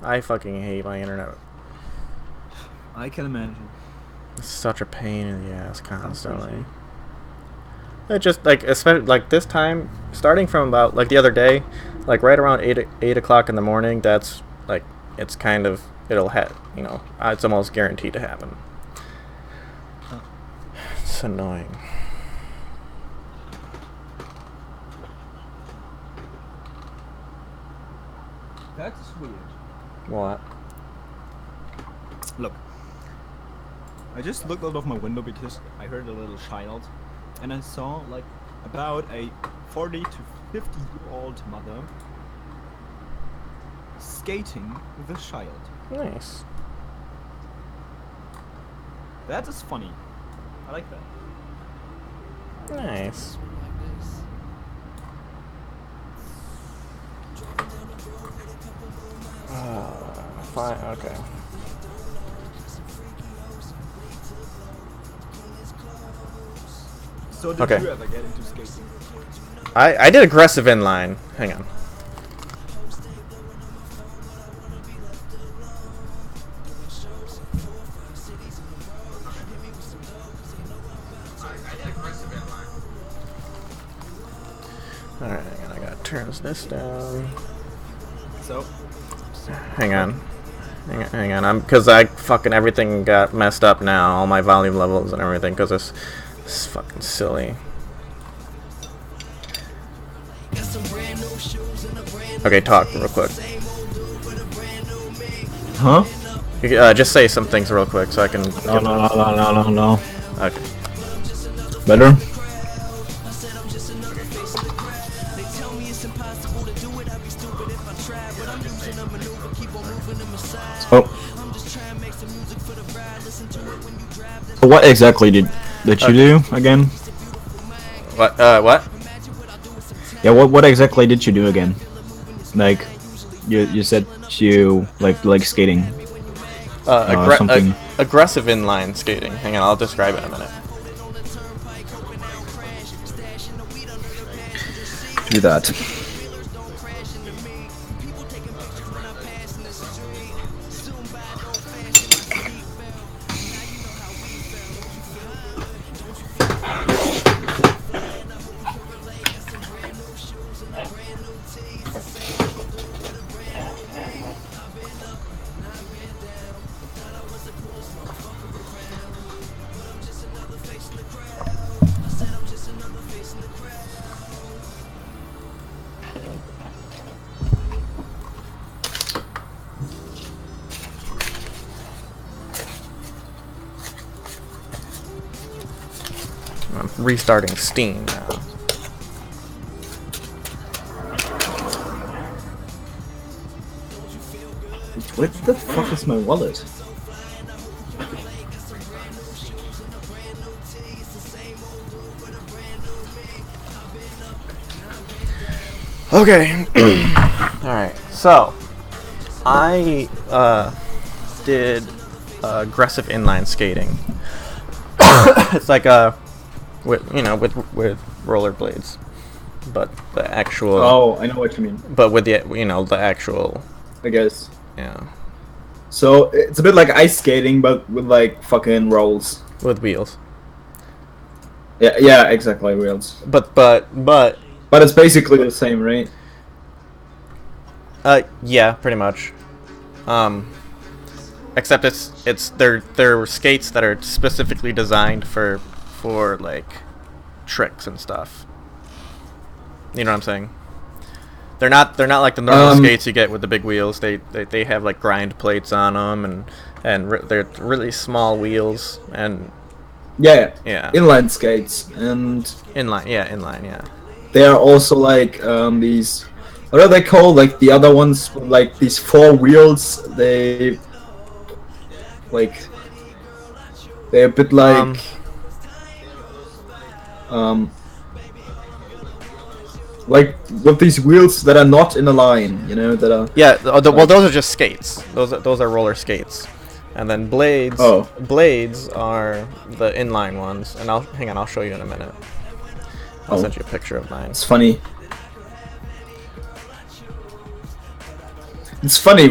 I fucking hate my internet. I can imagine. It's such a pain in the ass constantly. It just, like, especially, like, this time, starting from about, like, the other day, like, right around 8 o'clock in the morning, that's, like, it's kind of, you know, it's almost guaranteed to happen. Huh. It's annoying. That's weird. What? Look. I just looked out of my window because I heard a little child, and I saw like about a 40 to 50-year-old mother skating with a child. Nice. That is funny. I like that. Nice. Fine, okay. So did you ever get into skating? I did aggressive inline. Hang on. Alright, hang on, I gotta turn this down. So? Hang on. Hang on, because I fucking everything got messed up now, all my volume levels and everything, because this is fucking silly. Okay, talk real quick. Huh? Just say some things real quick so I can... No. Okay. Better? Oh. So what exactly did you do again? What? What? Yeah, what exactly did you do again? Like, you said you like skating. Something. Aggressive inline skating. Hang on, I'll describe it in a minute. Do that. I'm restarting Steam now. What the fuck is my wallet? Okay. Alright, so I did aggressive inline skating. It's like with with rollerblades, but the actual. Oh, I know what you mean. But with the the actual. I guess. Yeah. So it's a bit like ice skating, but with like fucking rolls. With wheels. Yeah, exactly, wheels. But it's basically the same, right? Yeah, pretty much. except they're skates that are specifically designed for like tricks and stuff. You know what I'm saying? They're not like the normal skates you get with the big wheels. They have like grind plates on them and they're really small wheels and Yeah, yeah. Inline skates, and Inline, yeah. they are also like these. What are they called? Like the other ones, like these 4 wheels. Like they're a bit like like with these wheels that are not in a line, you know, that are well, those are just skates. Those are roller skates, and then blades. Oh. Blades are the inline ones. And I'll show you in a minute. I'll send you a picture of mine. It's funny. It's funny.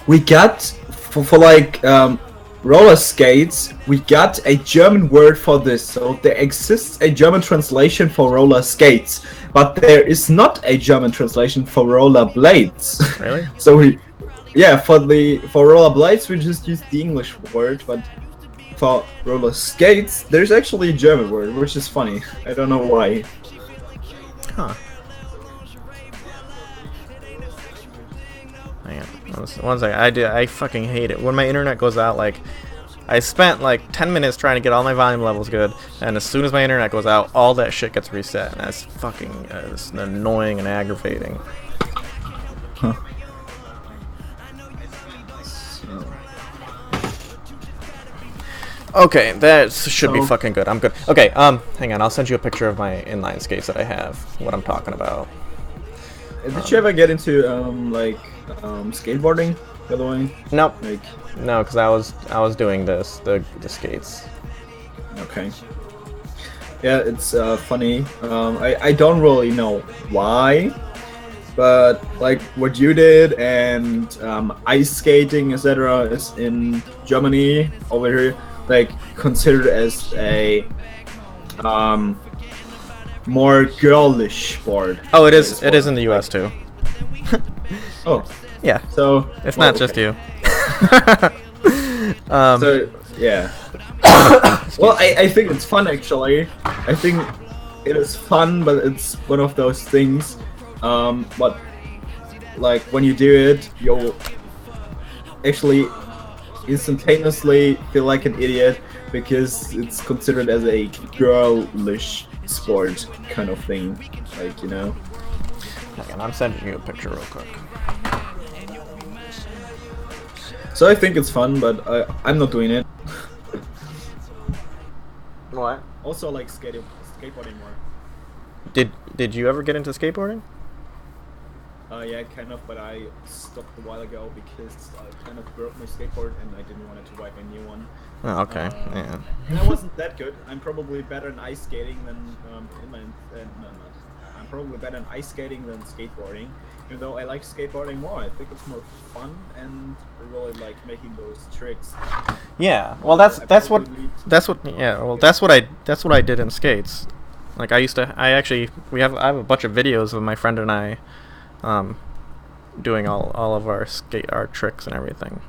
We got for like roller skates. We got a German word for this. So there exists a German translation for roller skates, but there is not a German translation for roller blades. Really? So for roller blades we just use the English word, but for roller skates there's actually a German word, which is funny. I don't know why. Huh. Hang on. One second. I fucking hate it when my internet goes out. Like, I spent like 10 minutes trying to get all my volume levels good, and as soon as my internet goes out, all that shit gets reset, and that's fucking it's annoying and aggravating. Huh. Okay, that should be fucking good. I'm good. Okay, hang on. I'll send you a picture of my inline skates that I have. What I'm talking about. Did you ever get into skateboarding, by the way? Nope. Like, no, because I was doing the skates. Okay. Yeah, it's funny. I don't really know why, but like what you did and ice skating, etc., is in Germany over here like considered as a more girlish sport. Oh, it is. It is in the U.S. too. Oh, yeah. So it's not just you. So yeah. Well, I think it's fun actually. I think it is fun, but it's one of those things. But like when you do it, you'll actually instantaneously feel like an idiot because it's considered as a girlish sport kind of thing, like, you know. And I'm sending you a picture real quick. So I think it's fun, but I'm not doing it. What? Also like skateboarding more. Did you ever get into skateboarding? Yeah, kind of, but I stopped a while ago because I kind of broke my skateboard and I didn't want to buy a new one. Oh, okay. Yeah. And I wasn't that good. I'm probably better in ice skating than I'm probably better in ice skating than skateboarding. Even though I like skateboarding more, I think it's more fun and I really like making those tricks. Yeah. Well, that's what I did in skates. Like I have a bunch of videos of my friend and I doing all of our tricks and everything.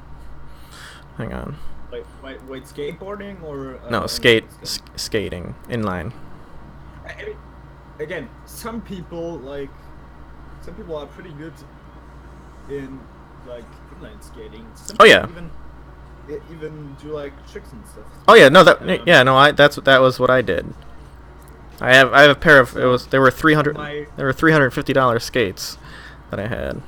Hang on. Wait, skateboarding or no, skating inline. I mean, again, some people are pretty good in like inline skating. Oh yeah. Even do like tricks and stuff. Oh yeah, no that was what I did. I have a pair of there were $350 skates that I had.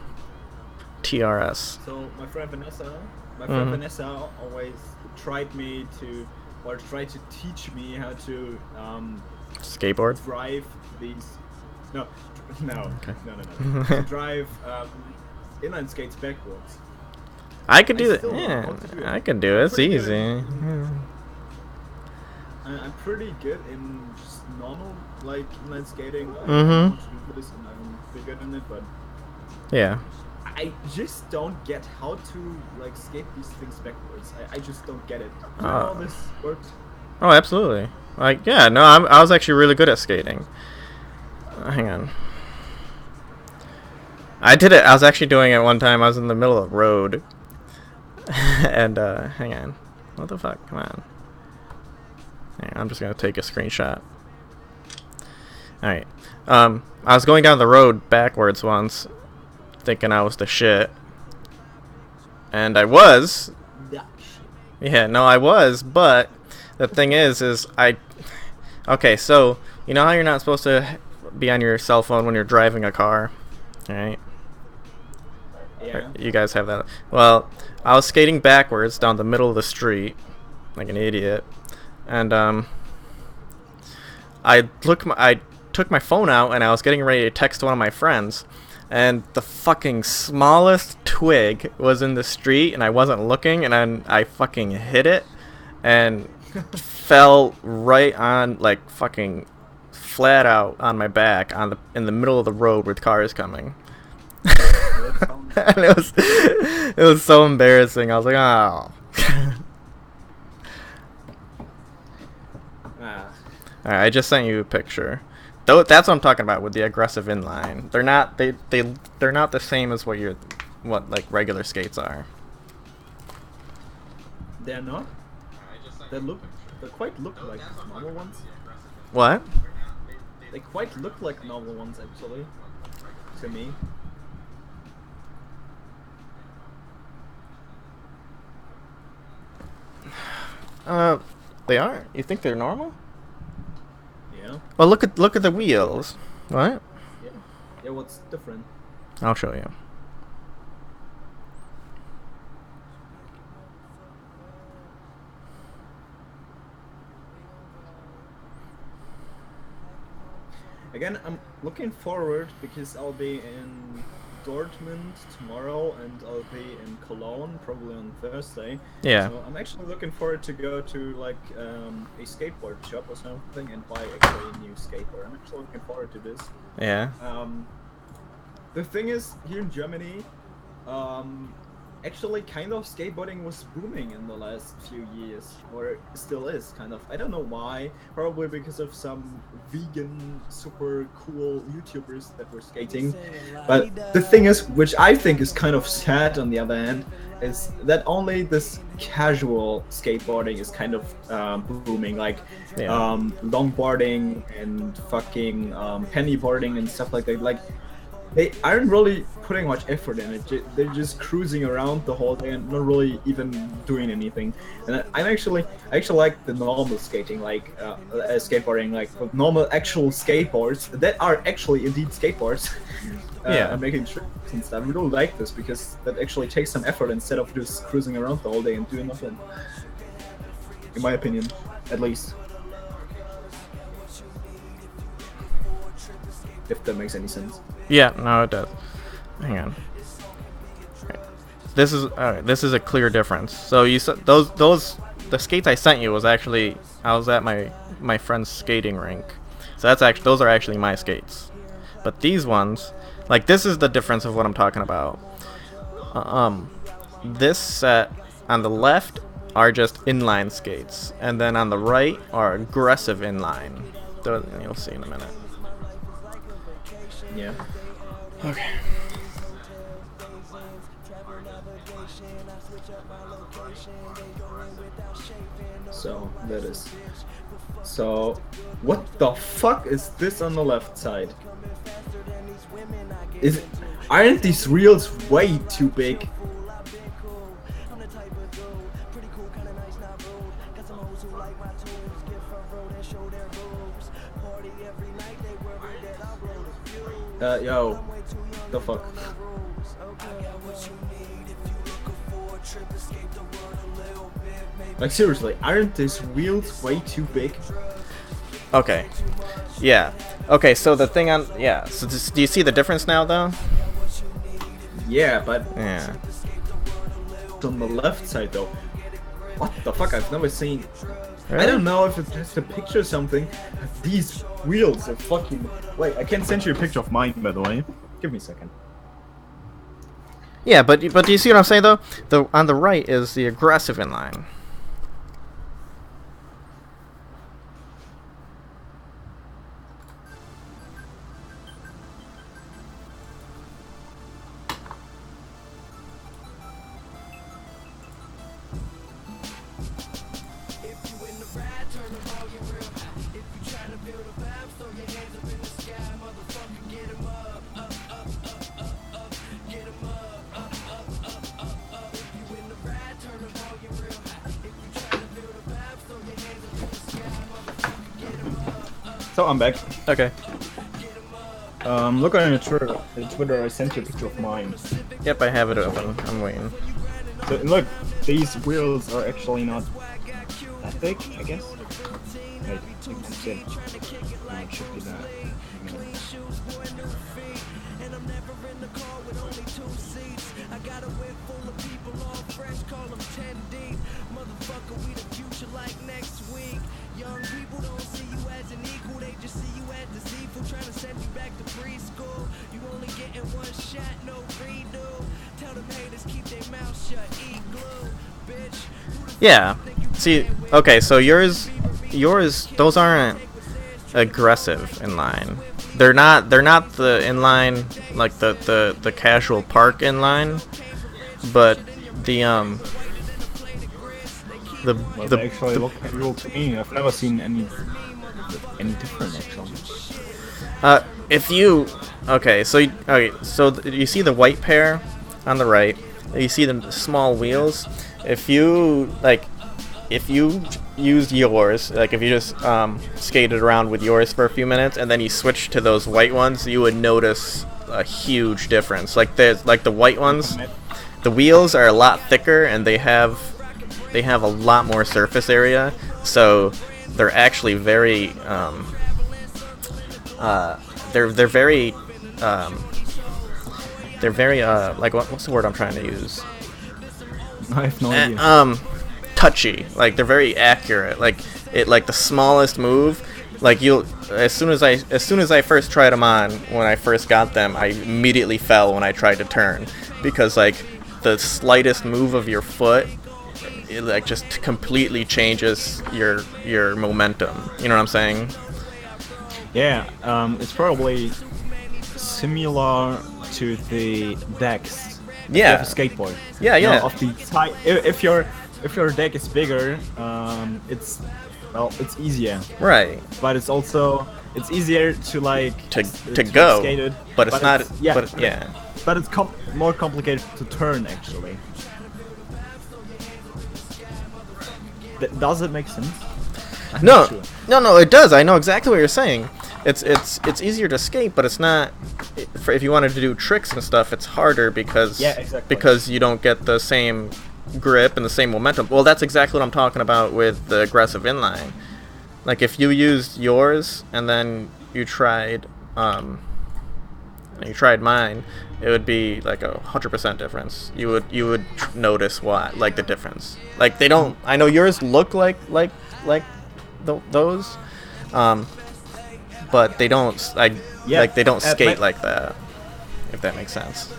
TRS. So my friend Vanessa always tried to teach me how to skateboard. Drive these. No. Okay. No. To drive inline skates backwards. I could do it. Yeah, I can do it. It's easy. I'm pretty good in just normal like inline skating. Mm-hmm. I'm pretty good in it, but yeah. I just don't get how to like skate these things backwards. I just don't get it. Do you know how this works? Oh, absolutely. Like, yeah, no, I was actually really good at skating. Hang on. I did it. I was actually doing it one time. I was in the middle of the road, And hang on, what the fuck? Come on. Hang on, I'm just gonna take a screenshot. All right. I was going down the road backwards once, thinking I was the shit, and I was. Yeah, no, I was. But the thing is I. Okay, so you know how you're not supposed to be on your cell phone when you're driving a car, all right? Yeah. You guys have that. Well, I was skating backwards down the middle of the street, like an idiot, and I took my phone out and I was getting ready to text one of my friends, and the fucking smallest twig was in the street, and I wasn't looking, and then I fucking hit it, and fell right on, like, fucking flat out on my back in the middle of the road with cars coming. And it was so embarrassing. I was like, oh. Alright, I just sent you a picture. Though that's what I'm talking about with the aggressive inline. They're not the same as what like regular skates are. They're not. They quite look like normal ones. What? They quite look like normal ones actually. To me. They aren't. You think they're normal? Yeah. Well, look at the wheels. What? Yeah. Yeah. What's different? I'll show you. Again, I'm looking forward because I'll be in Dortmund tomorrow and I'll be in Cologne probably on Thursday. Yeah. So I'm actually looking forward to go to like a skateboard shop or something and buy actually a new skateboard. I'm actually looking forward to this. Yeah. The thing is, here in Germany, actually kind of skateboarding was booming in the last few years, or still is kind of. I don't know why, probably because of some vegan super cool YouTubers that were skating. But the thing is, which I think is kind of sad on the other hand, is that only this casual skateboarding is kind of booming, like longboarding and fucking pennyboarding and stuff like that. Like, they aren't really putting much effort in it. They're just cruising around the whole day and not really even doing anything. And I actually like the normal skating, like skateboarding, like normal actual skateboards that are actually indeed skateboards. And making tricks and stuff. I really like this because that actually takes some effort instead of just cruising around the whole day and doing nothing. In my opinion, at least. If that makes any sense. Yeah, no, it does. Hang on. Right. This is a clear difference. So you said the skates I sent you was actually I was at my friend's skating rink. So those are actually my skates. But these ones, like, this is the difference of what I'm talking about. This set on the left are just inline skates, and then on the right are aggressive inline. You'll see in a minute. Yeah. Okay. So that is. So, what the fuck is this on the left side? Aren't these reels way too big? Yo, the fuck? Like, seriously, aren't these wheels way too big? Okay. Yeah. Okay, so the thing on... Yeah, so do you see the difference now, though? Yeah, but... Yeah. On the left side, though. What the fuck? I've never seen... Really? I don't know if it's just a picture or something. These wheels are fucking... Wait, I can send you a picture of mine, by the way. Give me a second. Yeah, but do you see what I'm saying, though? On the right is the aggressive inline. So I'm back. Okay. Look on your Twitter. I sent you a picture of mine. Yep, I have it open. I'm waiting. So look, these wheels are actually not that big, I guess. Wait, you can see it. It should be that. Yeah. See, okay, so yours, those aren't aggressive inline. They're not the inline like the casual park inline, but Well, they actually look real to me. I've never seen any different actually. If you so you see the white pair on the right, you see the small wheels. If you used yours, like if you just skated around with yours for a few minutes and then you switched to those white ones, you would notice a huge difference. Like the white ones, the wheels are a lot thicker and they have a lot more surface area, so they're actually very they're very like what's the word I'm trying to use? I have no idea. Touchy. Like they're very accurate. Like the smallest move, like as soon as I first tried them on, when I first got them, I immediately fell when I tried to turn, because like the slightest move of your foot, it like just completely changes your momentum. You know what I'm saying? Yeah, it's probably similar to the decks. Yeah. You have a skateboard. Yeah, You know, yeah. of the type, if your deck is bigger, it's easier. Right. But it's easier to like To be go, skated, but it's not. yeah, But yeah. but it's more complicated to turn actually. Does it make sense? I'm No, not sure. no, it does. I know exactly what you're saying. It's easier to skate, but it's not. If you wanted to do tricks and stuff, it's harder because Yeah, exactly. because you don't get the same grip and the same momentum. Well, that's exactly what I'm talking about with the aggressive inline. Like if you used yours and then you tried mine, it would be like 100% difference. You would notice like the difference. Like they don't. I know yours look like those, but they don't. Like they don't skate like that. If that makes sense.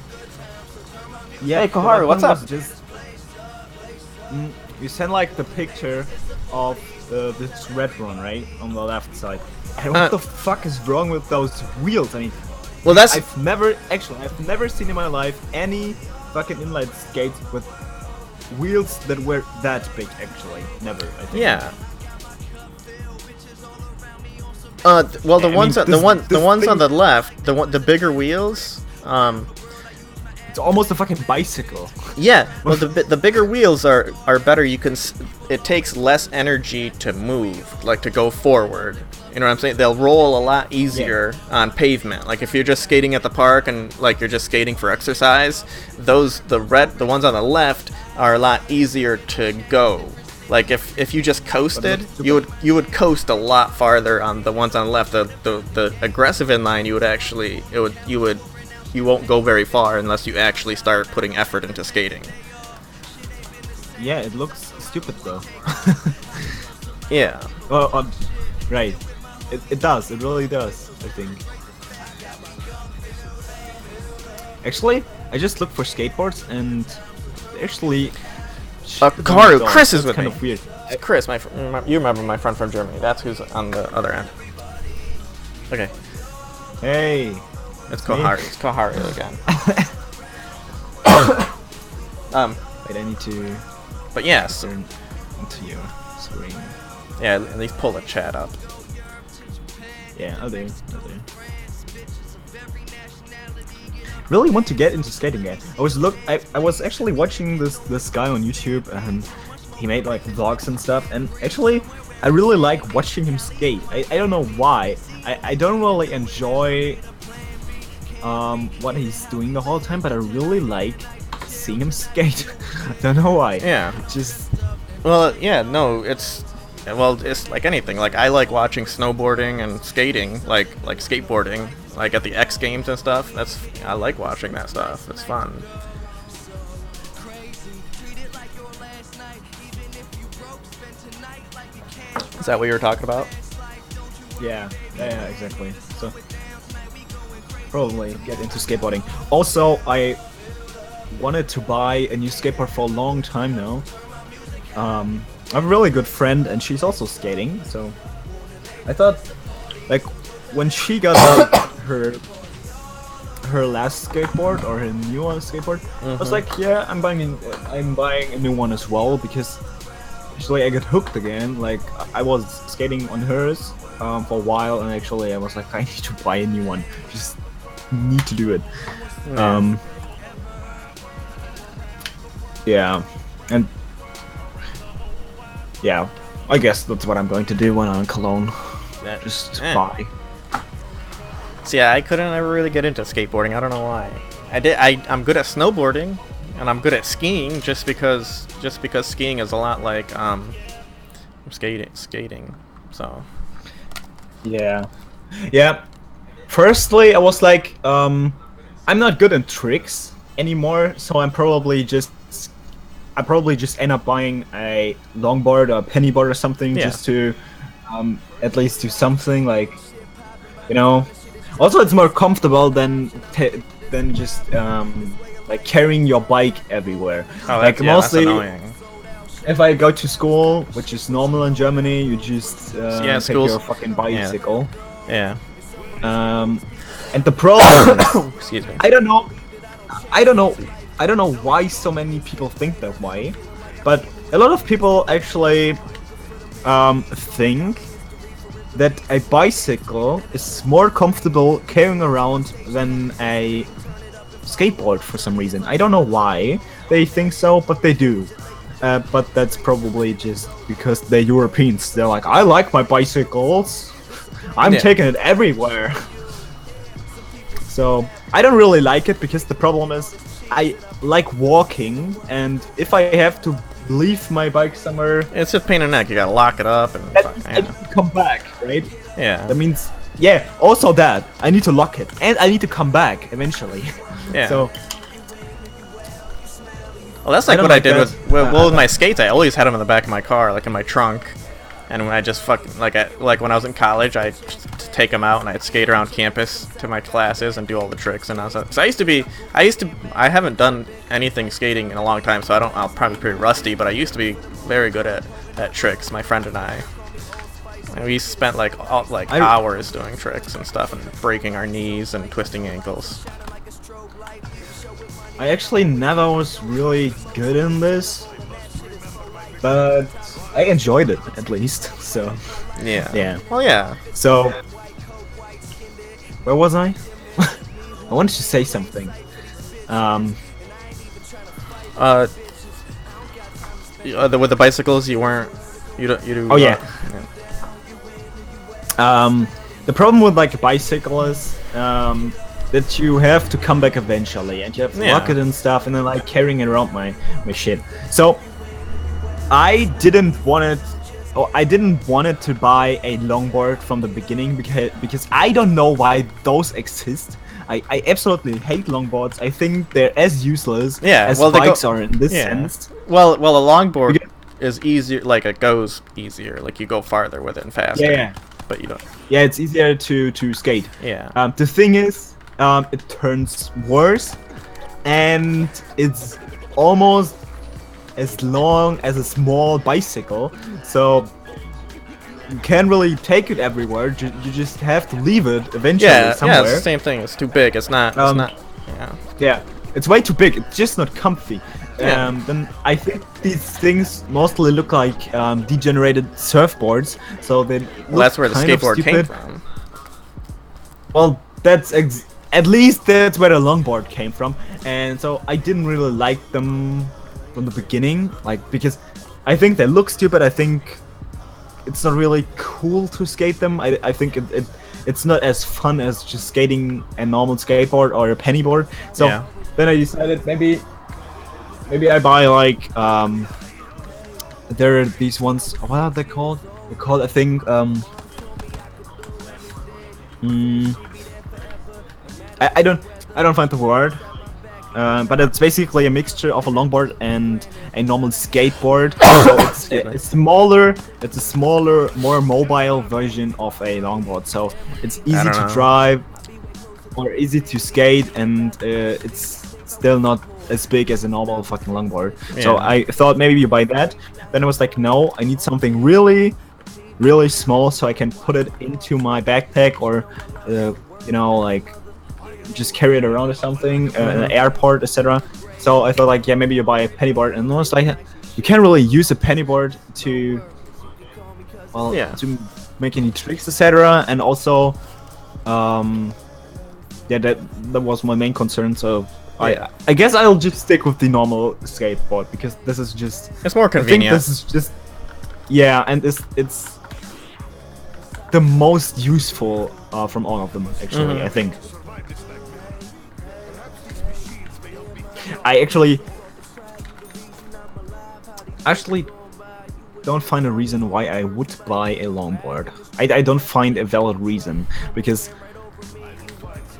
Yeah. Hey, Koharu, that what's one up? was Just you send like the picture of this red one, right, on the left side. And what the fuck is wrong with those wheels? I mean, Well, that's I've never seen in my life any fucking inline skate with wheels that were that big. Actually, never. I think. yeah. Well, the I ones mean, the ones this on the thing- left, the bigger wheels. It's almost a fucking bicycle. Yeah, well, the bigger wheels are better. It takes less energy to move, like to go forward. You know what I'm saying? They'll roll a lot easier on pavement. Like if you're just skating at the park and like you're just skating for exercise, the ones on the left are a lot easier to go. Like if you just coasted, you would coast a lot farther on the ones on the left. The aggressive inline, you won't go very far unless you actually start putting effort into skating. Yeah, it looks stupid though. Yeah. Well, right. It does. It really does. I think. Actually, I just looked for skateboards and actually. Kaharu, Chris is with kind me. of weird. Chris, you remember my friend from Germany? That's who's on the other end. Okay, Hey. it's me. Kaharu. It's Kaharu again. Wait, I need to But yes, turn into your screen. yeah. At least pull the chat up. Yeah, I'll do. Really want to get into skating again. I was actually watching this guy on YouTube and he made like vlogs and stuff, and actually I really like watching him skate. I don't know why. I don't really enjoy what he's doing the whole time, but I really like seeing him skate. I don't know why. Yeah. Just Well, yeah, no, it's like anything. Like I like watching snowboarding and skating, like skateboarding, like at the X Games and stuff. I like watching that stuff. It's fun. Is that what you were talking about? yeah, exactly. So probably get into skateboarding. Also, I wanted to buy a new skateboard for a long time now. I have a really good friend, and she's also skating. So I thought, like, when she got her last skateboard or her new skateboard, I was like, yeah, I'm buying a new one as well, because actually I got hooked again. Like I was skating on hers for a while, and actually I was like, I need to buy a new one. Just need to do it. Yeah, and yeah, I guess that's what I'm going to do when I'm in Cologne. Just buy. So yeah, I couldn't ever really get into skateboarding. I don't know why. I'm good at snowboarding, and I'm good at skiing just because skiing is a lot like skating. So yeah. Firstly, I was like, I'm not good at tricks anymore, so I probably just end up buying a longboard or a pennyboard or something, just to at least do something, like, you know. Also, it's more comfortable than just like carrying your bike everywhere. Oh, like mostly, mostly, that's annoying. if I go to school, which is normal in Germany, you just take your fucking bicycle. Yeah. And the problem is, excuse me. I don't know why so many people think that way, but a lot of people actually think that a bicycle is more comfortable carrying around than a skateboard for some reason. I don't know why they think so, but they do. But that's probably just because they're Europeans. They're like, I like my bicycles. I'm taking it everywhere. So I don't really like it, because the problem is I like walking, and if I have to leave my bike somewhere, It's just pain in the neck. You gotta lock it up and I need to come back, right? yeah. That means, yeah, also that I need to lock it, and I need to come back eventually. Yeah. So Well, that's I like don't what I like did that. with my skates. I always had them in the back of my car, like in my trunk. And when I just like when I was in college, I'd take them out and I'd skate around campus to my classes and do all the tricks. And I haven't done anything skating in a long time, so I'll probably be pretty rusty. But I used to be very good at tricks. My friend and I. And we spent hours doing tricks and stuff, and breaking our knees and twisting ankles. I actually never was really good in this, but I enjoyed it at least. So Yeah. Well, yeah. So where was I? I wanted to say something. With the bicycles, you weren't. You do. Oh yeah. The problem with like a bicycle is that you have to come back eventually, and you have to lock it and stuff, and then like carrying it around my shit. So I didn't want it to buy a longboard from the beginning, because I don't know why those exist. I absolutely hate longboards. I think they're as useless as bikes are in this sense. Well, a longboard is easier. Like it goes easier. Like you go farther with it and faster. Yeah. But you don't. Yeah, it's easier to skate. Yeah. The thing is, it turns worse, and it's almost as long as a small bicycle, so you can't really take it everywhere. You just have to leave it eventually somewhere. Yeah, it's the same thing. It's too big. It's not. It's not. Yeah. Yeah, it's way too big. It's just not comfy. Then I think these things mostly look like degenerated surfboards. So they that's where the skateboard came from. Well, at least that's where the longboard came from, and so I didn't really like them from the beginning, like, because I think they look stupid. I think it's not really cool to skate them. I think it's not as fun as just skating a normal skateboard or a pennyboard. So Yeah. then I decided maybe I buy like there are these ones. What are they called? They're called, I think, I don't find the word. But it's basically a mixture of a longboard and a normal skateboard. So it's smaller. It's a smaller, more mobile version of a longboard. So it's easy to drive or easy to skate, and it's still not as big as a normal fucking longboard. Yeah. So I thought maybe you buy that. Then I was like, no, I need something really, really small so I can put it into my backpack or, you know, like just carry it around or something, an airport, etc. So I thought like, yeah, maybe you buy a pennyboard, and I was like, you can't really use a pennyboard to, well, to make any tricks, etc. And also, yeah, that was my main concern. So I guess I'll just stick with the normal skateboard because this is just, it's more convenient. I think this is just, yeah, and it's the most useful from all of them actually. I think. I actually don't find a reason why I would buy a longboard. I don't find a valid reason because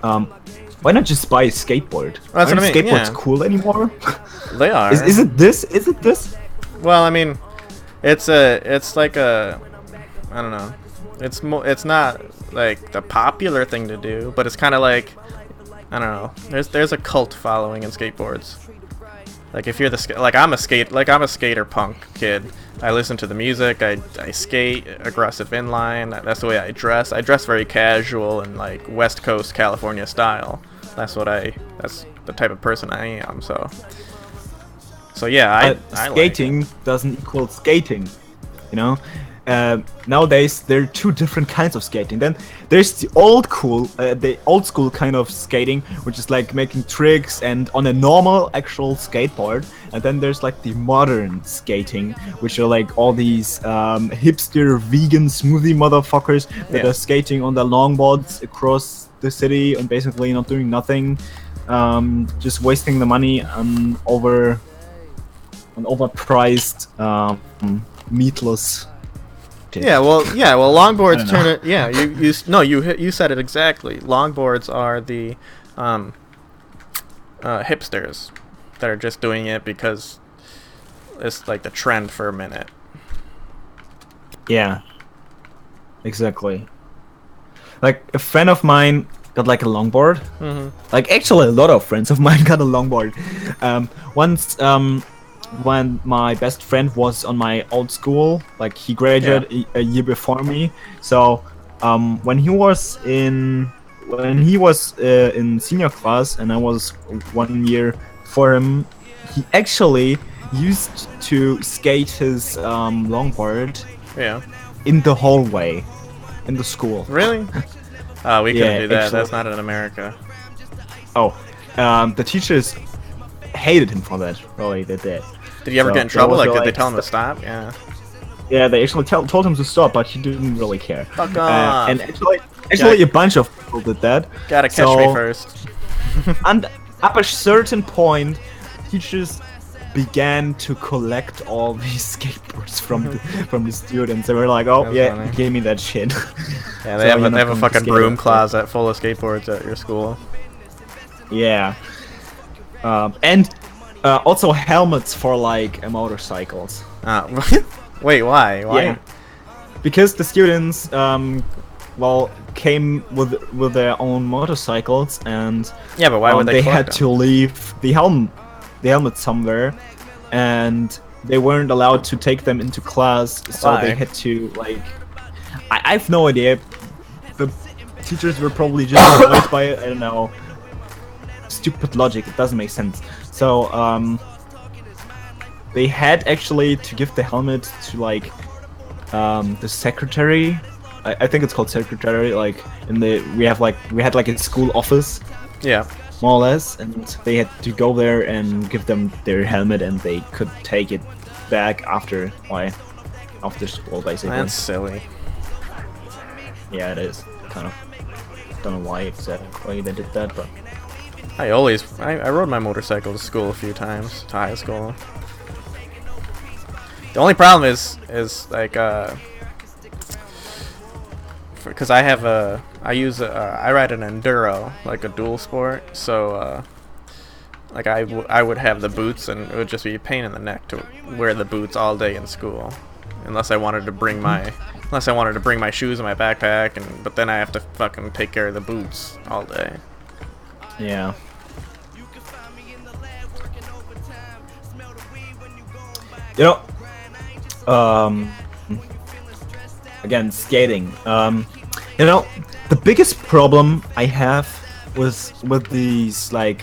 why not just buy a skateboard? That's what I mean, skateboards cool anymore? They are. Is it this? Is it this? Well, I mean, it's like a, I don't know. It's not like the popular thing to do, but it's kind of like, I don't know. There's a cult following in skateboards. Like if you're I'm a skater punk kid. I listen to the music. I skate aggressive inline. That's the way I dress. I dress very casual and like West Coast California style. That's the type of person I am. So yeah, I skating like doesn't equal skating, you know. Nowadays there are two different kinds of skating. Then there's the old school kind of skating, which is like making tricks and on a normal actual skateboard. And then there's like the modern skating, which are like all these hipster vegan smoothie motherfuckers that are skating on their longboards across the city and basically not doing nothing, just wasting the money on overpriced meatless. Yeah, well, longboards turn it. Yeah, you said it exactly. Longboards are the hipsters that are just doing it because it's like the trend for a minute. Yeah, exactly. Like a friend of mine got like a longboard. Like actually, a lot of friends of mine got a longboard. Once, when my best friend was on my old school, like he graduated a year before me. So when he was in senior class and I was 1 year for him, he actually used to skate his longboard in the hallway in the school. Really? We couldn't do that. Actually, that's not in America. Oh, the teachers hated him for that. Really, they did. Did he ever get in trouble? Like, did they tell him to stop? Yeah. Yeah, they actually told him to stop, but he didn't really care. Fuck off. And actually, a bunch of people did that. Gotta catch me first. And at a certain point, teachers began to collect all these skateboards from the students. They were like, "Oh yeah, give me that shit." Yeah, they have a fucking broom closet full of skateboards at your school. Yeah. And also helmets for like motorcycles. Wait, why? Yeah. Because the students came with their own motorcycles, and but why would they had to leave the helmet somewhere, and they weren't allowed to take them into class, so they had to like I have no idea. The teachers were probably just annoyed by it. I don't know. Stupid logic. It doesn't make sense. So they had actually to give the helmet to like the secretary. I think it's called secretary. Like we had like a school office. Yeah. More or less, and they had to go there and give them their helmet, and they could take it back after. Why? after school, basically. That's silly. Yeah, it is kind of. Don't know why exactly they did that, but I rode my motorcycle to school a few times, to high school. The only problem is like because I ride an enduro, like a dual sport, so like I would have the boots, and it would just be a pain in the neck to wear the boots all day in school, unless I wanted to bring my shoes in my backpack, but then I have to fucking take care of the boots all day. yeah. You know, again, skating. You know, the biggest problem I have with these like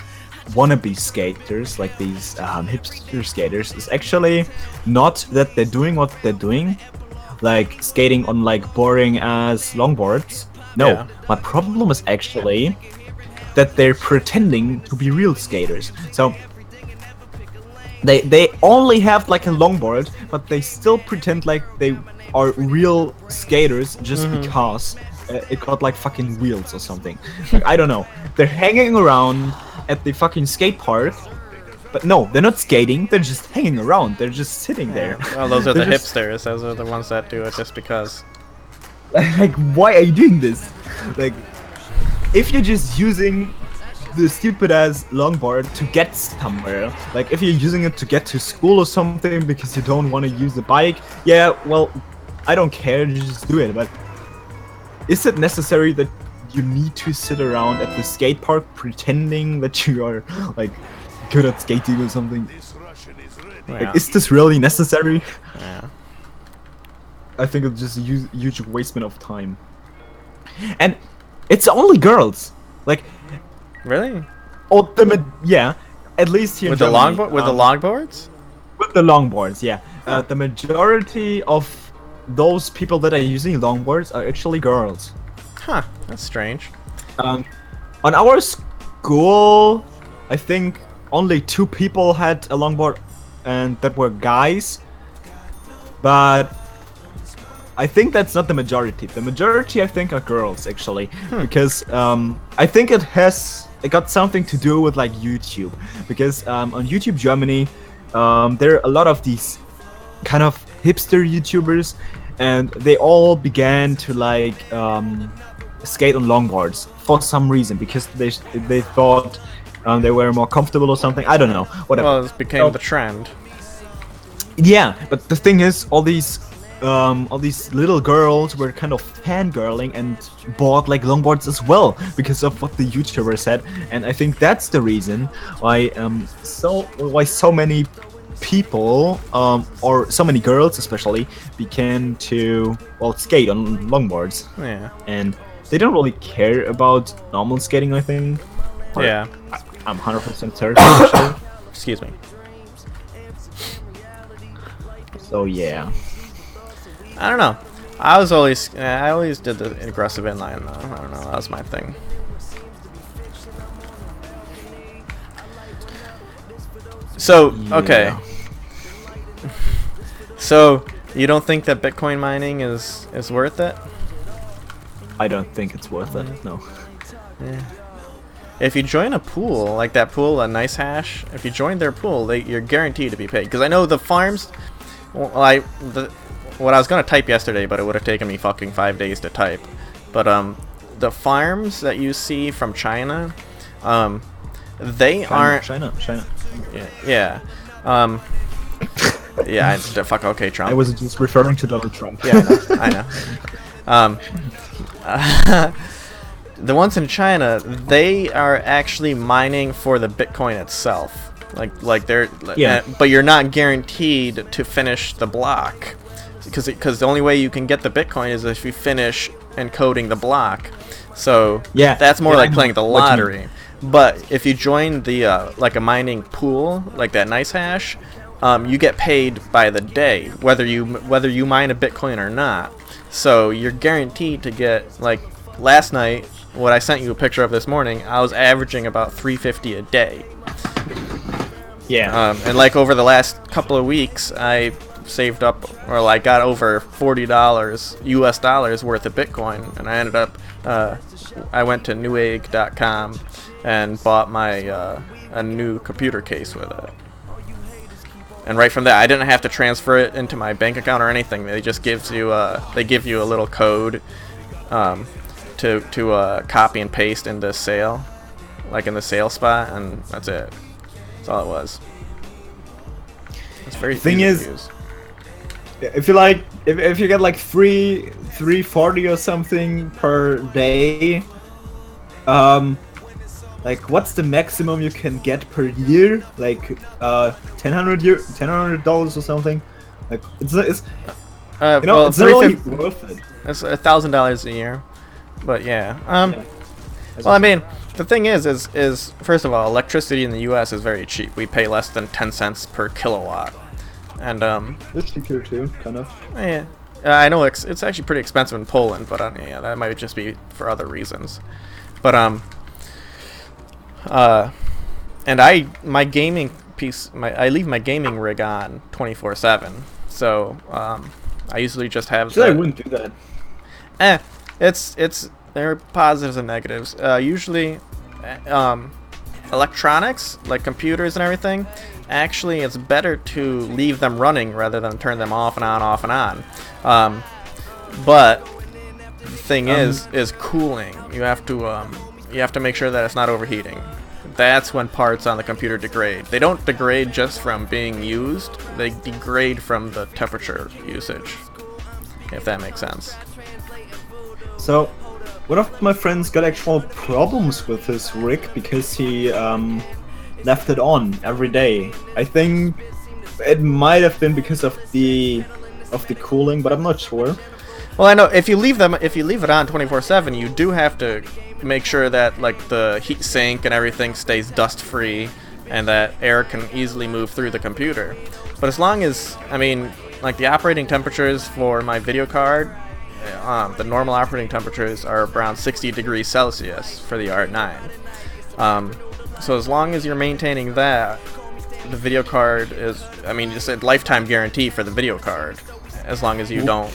wannabe skaters, like these hipster skaters, is actually not that they're doing what they're doing, like skating on like boring ass longboards. No, Yeah. my problem is actually that they're pretending to be real skaters. So they only have like a longboard, but they still pretend like they are real skaters just because it got like fucking wheels or something. Like, I don't know. They're hanging around at the fucking skate park, but no, they're not skating. They're just hanging around. They're just sitting there. Well, those are the They're just- hipsters. Those are the ones that do it just because. Like, why are you doing this? Like, if you're just using the stupid ass longboard to get somewhere, like if you're using it to get to school or something because you don't want to use the bike, yeah, well, I don't care, you just do it. But is it necessary that you need to sit around at the skate park pretending that you are like good at skating or something? Yeah. Like, is this really necessary? Yeah. I think it's just a huge wastement of time. And it's only girls. Like, Really? yeah, at least here With in the Germany, longboard? With the longboards? with the longboards, yeah. The majority of those people that are using longboards are actually girls. Huh. That's strange. On our school, I think only 2 people had a longboard, and that were guys. But I think that's not the majority. The majority, I think, are girls actually, because I think it got something to do with like YouTube, because on YouTube Germany, there are a lot of these kind of hipster YouTubers, and they all began to like skate on longboards for some reason, because they thought they were more comfortable or something. I don't know. Whatever. Well, it became So- the trend. Yeah, but the thing is, all these little girls were kind of fangirling and bought like longboards as well because of what the YouTuber said, and I think that's the reason why so many people or so many girls especially began to skate on longboards, Yeah. and they don't really care about normal skating. I think. Or Yeah. I'm 100% certain. Actually. Excuse me. So yeah. I don't know. I always did the aggressive inline though. I don't know. That was my thing. So okay. Yeah. So you don't think that Bitcoin mining is worth it? I don't think it's worth it. No. Yeah. If you join a pool like that pool, a Nice Hash, if you join their pool, you're guaranteed to be paid. Because I know the farms. Well, what I was gonna type yesterday, but it would have taken me fucking 5 days to type. But the farms that you see from China, they aren't. China. Yeah. Yeah. Fuck. Okay, Trump. I was just referring to Donald Trump. Yeah, I know. The ones in China, they are actually mining for the Bitcoin itself. Like they're. Yeah. But you're not guaranteed to finish the block, because the only way you can get the Bitcoin is if you finish encoding the block. So Yeah, that's more yeah, I like know playing the what you mean. lottery. But if you join the like a mining pool like that Nice Hash, you get paid by the day, whether you mine a Bitcoin or not. So you're guaranteed to get, like last night, what I sent you a picture of this morning, I was averaging about 350 a day. Yeah. And like over the last couple of weeks, I saved up, or like got over $40 US dollars worth of Bitcoin, and I ended up I went to newegg.com and bought my a new computer case with it. And right from there, I didn't have to transfer it into my bank account or anything. They just gives you they give you a little code to copy and paste in the sale, like in the sale spot, and that's it. That's all it was. It's very Thing easy is, to use. if you like, if you get like 340 or something per day, like what's the maximum you can get per year? Like $1,000 or something. Like it's well, it's not really worth it. It's $1,000 a year, but yeah. Yeah. Well, I mean, the thing is first of all, electricity in the U.S. is very cheap. We pay less than 10 cents per kilowatt, and It's cheap here too, kind of. yeah, I know it's actually pretty expensive in Poland, but yeah, that might just be for other reasons. But and my gaming piece, I leave my gaming rig on 24/7, so I usually just have. I wouldn't do that. It's there are positives and negatives. Usually, electronics like computers and everything, actually it's better to leave them running rather than turn them off and on, off and on. But the thing is cooling. You have to make sure that it's not overheating. That's when parts on the computer degrade. They don't degrade just from being used. They degrade from the temperature usage, if that makes sense. So, one of my friends got actual problems with his rig because he left it on every day. I think it might have been because of the cooling, but I'm not sure. Well, I know if you leave it on 24/7, you do have to make sure that like the heat sink and everything stays dust free and that air can easily move through the computer. But as long as, I mean, like the operating temperatures for my video card, the normal operating temperatures are around 60 degrees Celsius for the R9. So as long as you're maintaining that, the video card is, I mean, it's a lifetime guarantee for the video card, as long as you don't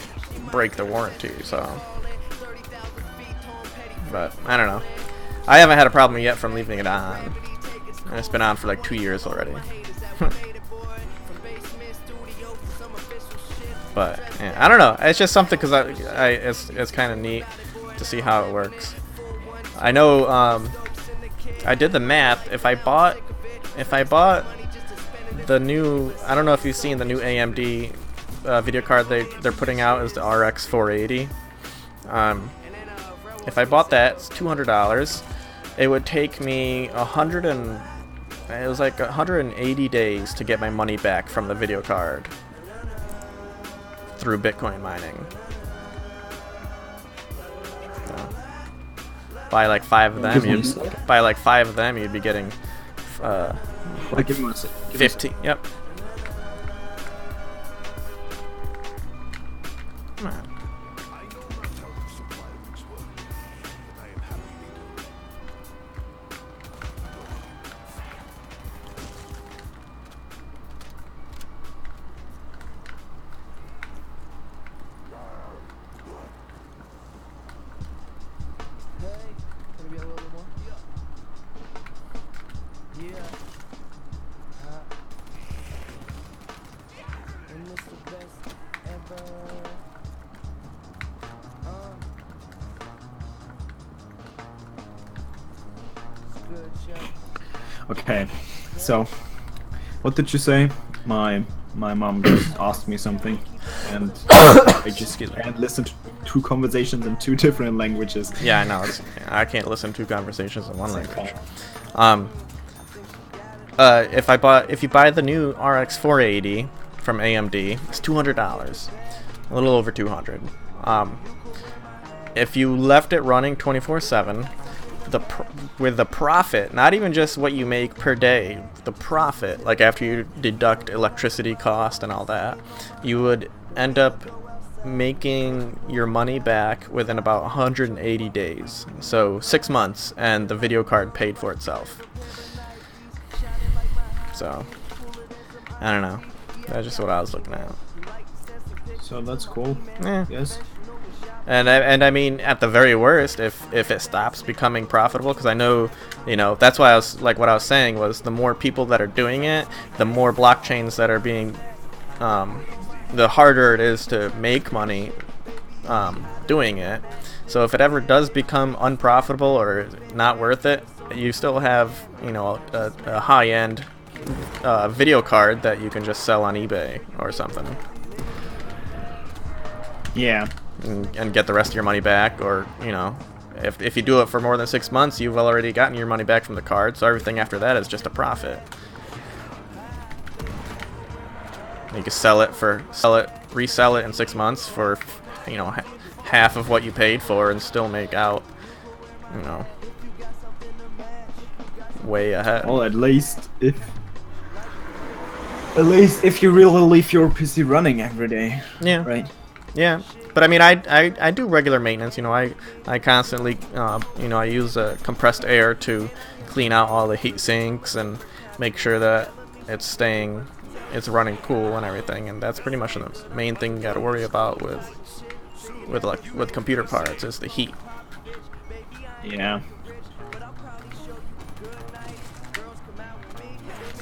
break the warranty. So, but I don't know. I haven't had a problem yet from leaving it on, and it's been on for like 2 years already. But yeah, I don't know. It's just something because it's kind of neat to see how it works. I know. I did the math. If I bought the new, I don't know if you've seen the new AMD video card they're putting out is the RX 480. If I bought that, it's $200. It would take me 180 days to get my money back from the video card through Bitcoin mining. So, buy like 5 of them, you'd be getting Give me 50. Yep. Come on. Okay, so what did you say? My mom just asked me something, and I just can't listen to 2 conversations in 2 different languages. Yeah, I know. I can't listen to conversations in one language. If you buy the new RX 480 from AMD, it's $200, a little over 200. If you left it running 24/7, with the profit, not even just what you make per day, the profit, like after you deduct electricity cost and all that, you would end up making your money back within about 180 days. So 6 months, and the video card paid for itself. So, I don't know. That's just what I was looking at. So that's cool. Yeah. Yes. And I mean, at the very worst, if it stops becoming profitable, because I know, you know, that's why I was like, what I was saying was, the more people that are doing it, the more blockchains that are being, the harder it is to make money doing it. So if it ever does become unprofitable or not worth it, you still have, you know, a high-end video card that you can just sell on eBay or something. Yeah. And get the rest of your money back, or, you know, if you do it for more than 6 months, you've already gotten your money back from the card, so everything after that is just a profit. You can resell it in 6 months for, you know, half of what you paid for, and still make out, you know, way ahead. Well, at least if you really leave your PC running every day. Yeah. Right. Yeah. But I mean, I do regular maintenance. You know, I constantly, you know, I use compressed air to clean out all the heat sinks and make sure that it's running cool and everything. And that's pretty much the main thing you got to worry about with computer parts, is the heat. Yeah.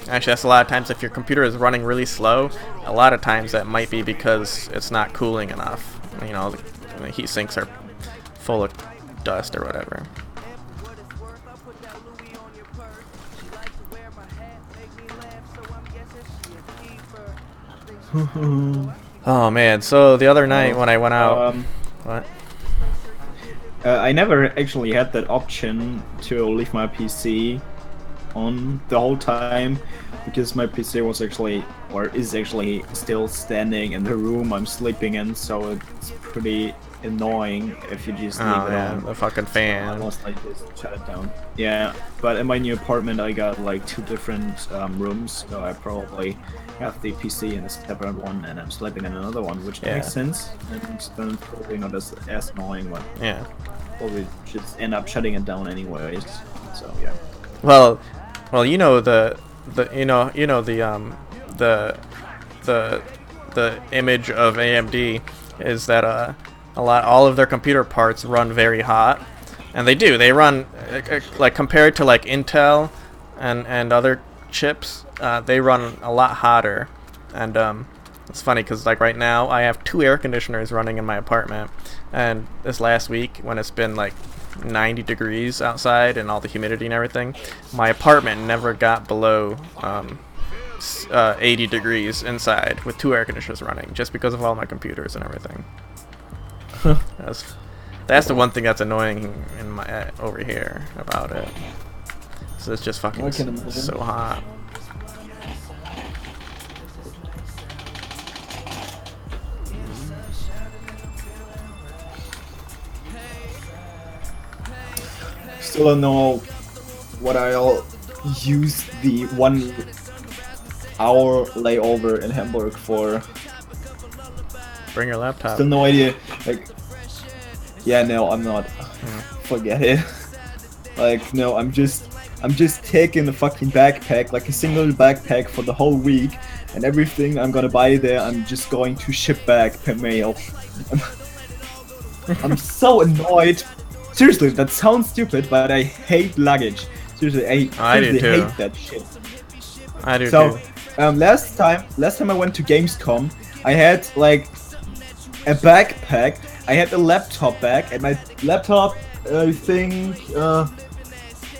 Actually, that's a lot of times, if your computer is running really slow, a lot of times that might be because it's not cooling enough. You know, the heat sinks are full of dust or whatever. Oh man, so the other night when I went out... what? I never actually had that option to leave my PC on the whole time, because my PC was actually, or is actually, still standing in the room I'm sleeping in, so it's pretty annoying if you just leave it on. The fucking fan. I must like just shut it down. Yeah, but in my new apartment I got like 2 different rooms, so I probably have the PC in a separate one and I'm sleeping in another one, which makes sense, and then probably not as annoying, but yeah, probably just end up shutting it down anyways. So yeah. Well, you know the image of AMD is that all of their computer parts run very hot, and they run like, compared to like Intel and other chips, they run a lot hotter. And it's funny because like right now I have 2 air conditioners running in my apartment, and this last week when it's been like 90 degrees outside and all the humidity and everything, my apartment never got below 80 degrees inside with 2 air conditioners running, just because of all my computers and everything. That's the one thing that's annoying in my over here about it. So it's just fucking so hot. Still don't know what I'll use the 1 hour layover in Hamburg for. Bring your laptop. Still no idea. Like, yeah, no, I'm not. Forget it. Like, no, I'm just taking a fucking backpack, like a single backpack for the whole week, and everything I'm gonna buy there, I'm just going to ship back per mail. I'm so annoyed. Seriously, that sounds stupid, but I hate luggage. Seriously, I do too. hate that shit. I do too. So, last time I went to Gamescom, I had like a backpack. I had a laptop bag, and my laptop, I think,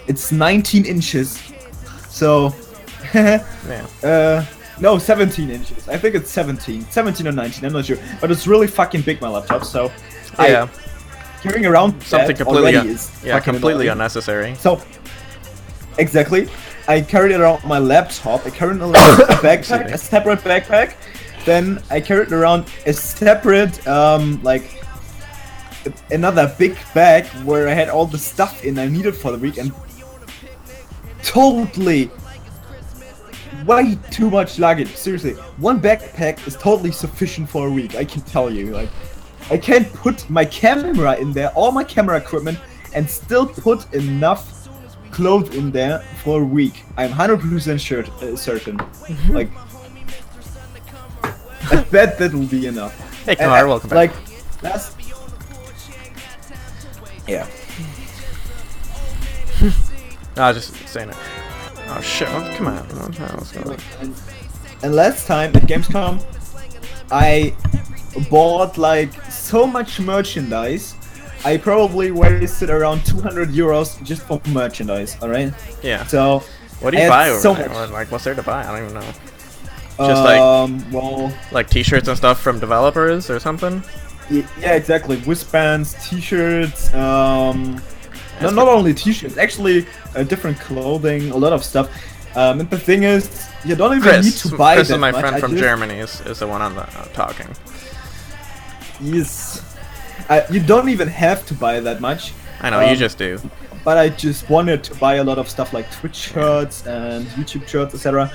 it's 19 inches. So, no, 17 inches. I think it's 17 or 19. I'm not sure, but it's really fucking big, my laptop. So, yeah. Carrying around something completely completely unnecessary. So, exactly, I carried around my laptop. I carried around a backpack, a separate backpack. Then I carried around a separate, like, another big bag where I had all the stuff in I needed for the week, and totally way too much luggage. Seriously, 1 backpack is totally sufficient for a week. I can tell you, like. I can't put my camera in there, all my camera equipment, and still put enough clothes in there for a week. I'm 100% certain. Like, I bet that will be enough. Hey, Connor, welcome back. Like, that's... Yeah. No, I was just saying it. Oh shit! Come on, what's going on? And last time at Gamescom, I bought like so much merchandise. I probably wasted around 200 euros just for merchandise. All right. Yeah. So What do you I had buy over so there? much. Like, what's there to buy? I don't even know. Just like well, like T-shirts and stuff from developers or something. yeah, exactly. Wristbands, T-shirts. Not only T-shirts, actually different clothing, a lot of stuff. And the thing is, you don't even need to buy Chris that is my much. friend I from just- Germany. Is the one on the talking. Yes. You don't even have to buy that much. I know you just do. But I just wanted to buy a lot of stuff like Twitch shirts and YouTube shirts, etc.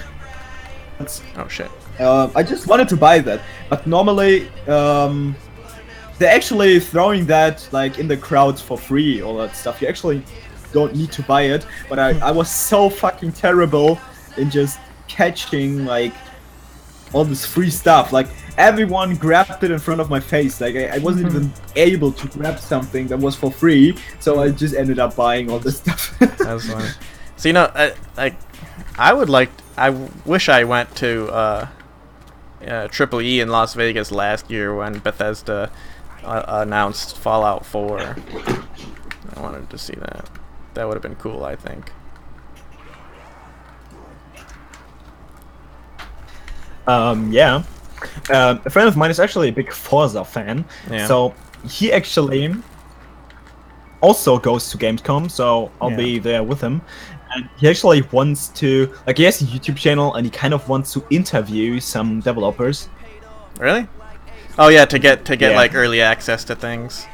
Oh shit. I just wanted to buy that, but normally they're actually throwing that like in the crowds for free, all that stuff. You actually don't need to buy it, but I was so fucking terrible in just catching like all this free stuff. Like everyone grabbed it in front of my face. Like I wasn't even able to grab something that was for free, so I just ended up buying all this stuff. That's funny. So I wish I went to Triple E in Las Vegas last year when Bethesda announced Fallout 4. I wanted to see that. That would have been cool, I think. Yeah. A friend of mine is actually a big Forza fan, Yeah. so he actually also goes to Gamescom, so I'll be there with him. And he actually wants to, like, he has a YouTube channel, and he kind of wants to interview some developers. Really? Oh yeah, to get Yeah. like early access to things.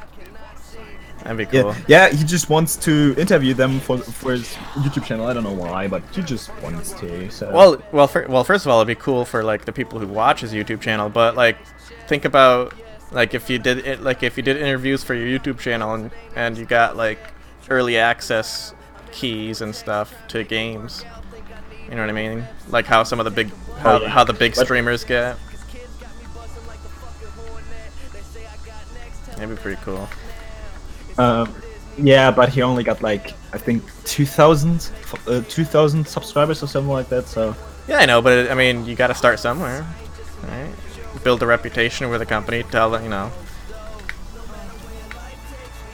That'd be cool. Yeah, he just wants to interview them for his YouTube channel. I don't know why, but he just wants to. So. Well, first of all, it'd be cool for like the people who watch his YouTube channel. But like, think about like if you did it, like if you did interviews for your YouTube channel and you got like early access keys and stuff to games. You know what I mean? Like how some of the big how the big streamers get. That'd be pretty cool. Yeah, but he only got like I think 2,000 subscribers or something like that. So Yeah, I know, but I mean, you got to start somewhere, right? Build a reputation with a company. Tell them, you know.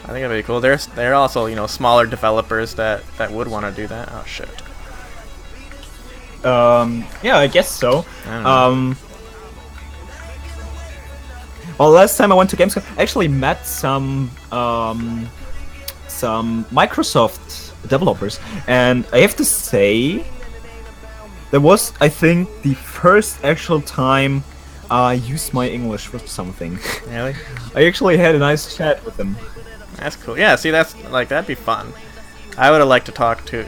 I think it'd be cool. There are also smaller developers that would want to do that. Oh shit. yeah, I guess so. I don't know. Well, last time I went to Gamescom, I actually met some Microsoft developers, and I have to say, that was, I think, the first actual time I used my English for something. Really? I actually had a nice chat with them. That's cool. Yeah, see, that'd be fun. I would have liked to talk to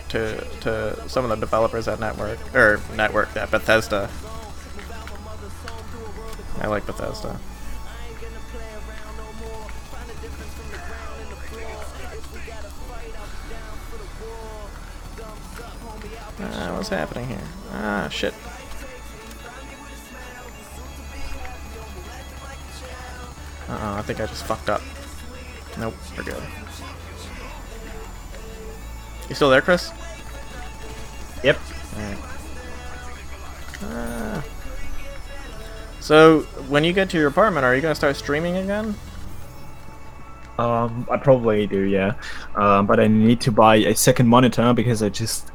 some of the developers at at Bethesda. I like Bethesda. What's happening here? Ah, shit. Uh-oh, I think I just fucked up. Nope, we're good. You still there, Chris? Yep. Alright. So, when you get to your apartment, are you gonna start streaming again? I probably do, yeah. But I need to buy a second monitor because I just...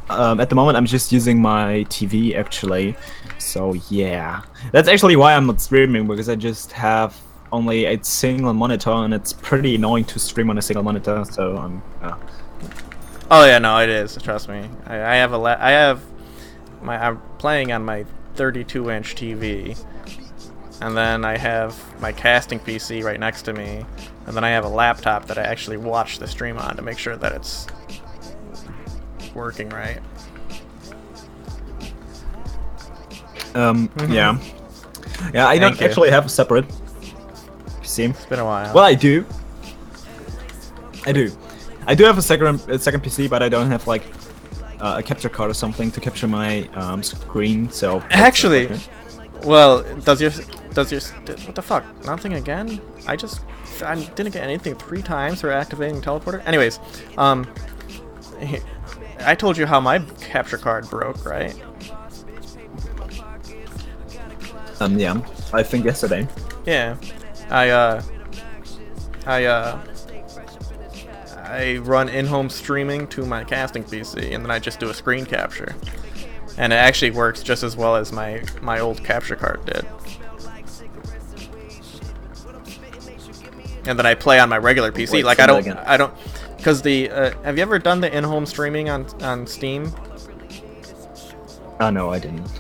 at the moment, I'm just using my TV, actually. So, yeah. That's actually why I'm not streaming, because I just have only a single monitor, and it's pretty annoying to stream on a single monitor, so I'm... Oh yeah, no, it is. Trust me. I'm playing on my 32-inch TV, and then I have my casting PC right next to me, and then I have a laptop that I actually watch the stream on to make sure that it's working right. Yeah. Yeah, I don't Thank you. actually have a separate PC. It's been a while. Well, I do. I do have a second PC, but I don't have like a capture card or something to capture my screen. So Actually, okay. well, does your does your what the fuck? Nothing again? I didn't get anything 3 times for activating teleporter. Anyways, I told you how my capture card broke, right? Yeah, I think yesterday. Yeah, I run in-home streaming to my casting PC, and then I just do a screen capture, and it actually works just as well as my old capture card did. And then I play on my regular PC. Wait, like say I that again. don't, because the have you ever done the in-home streaming on Steam? Oh no, I didn't.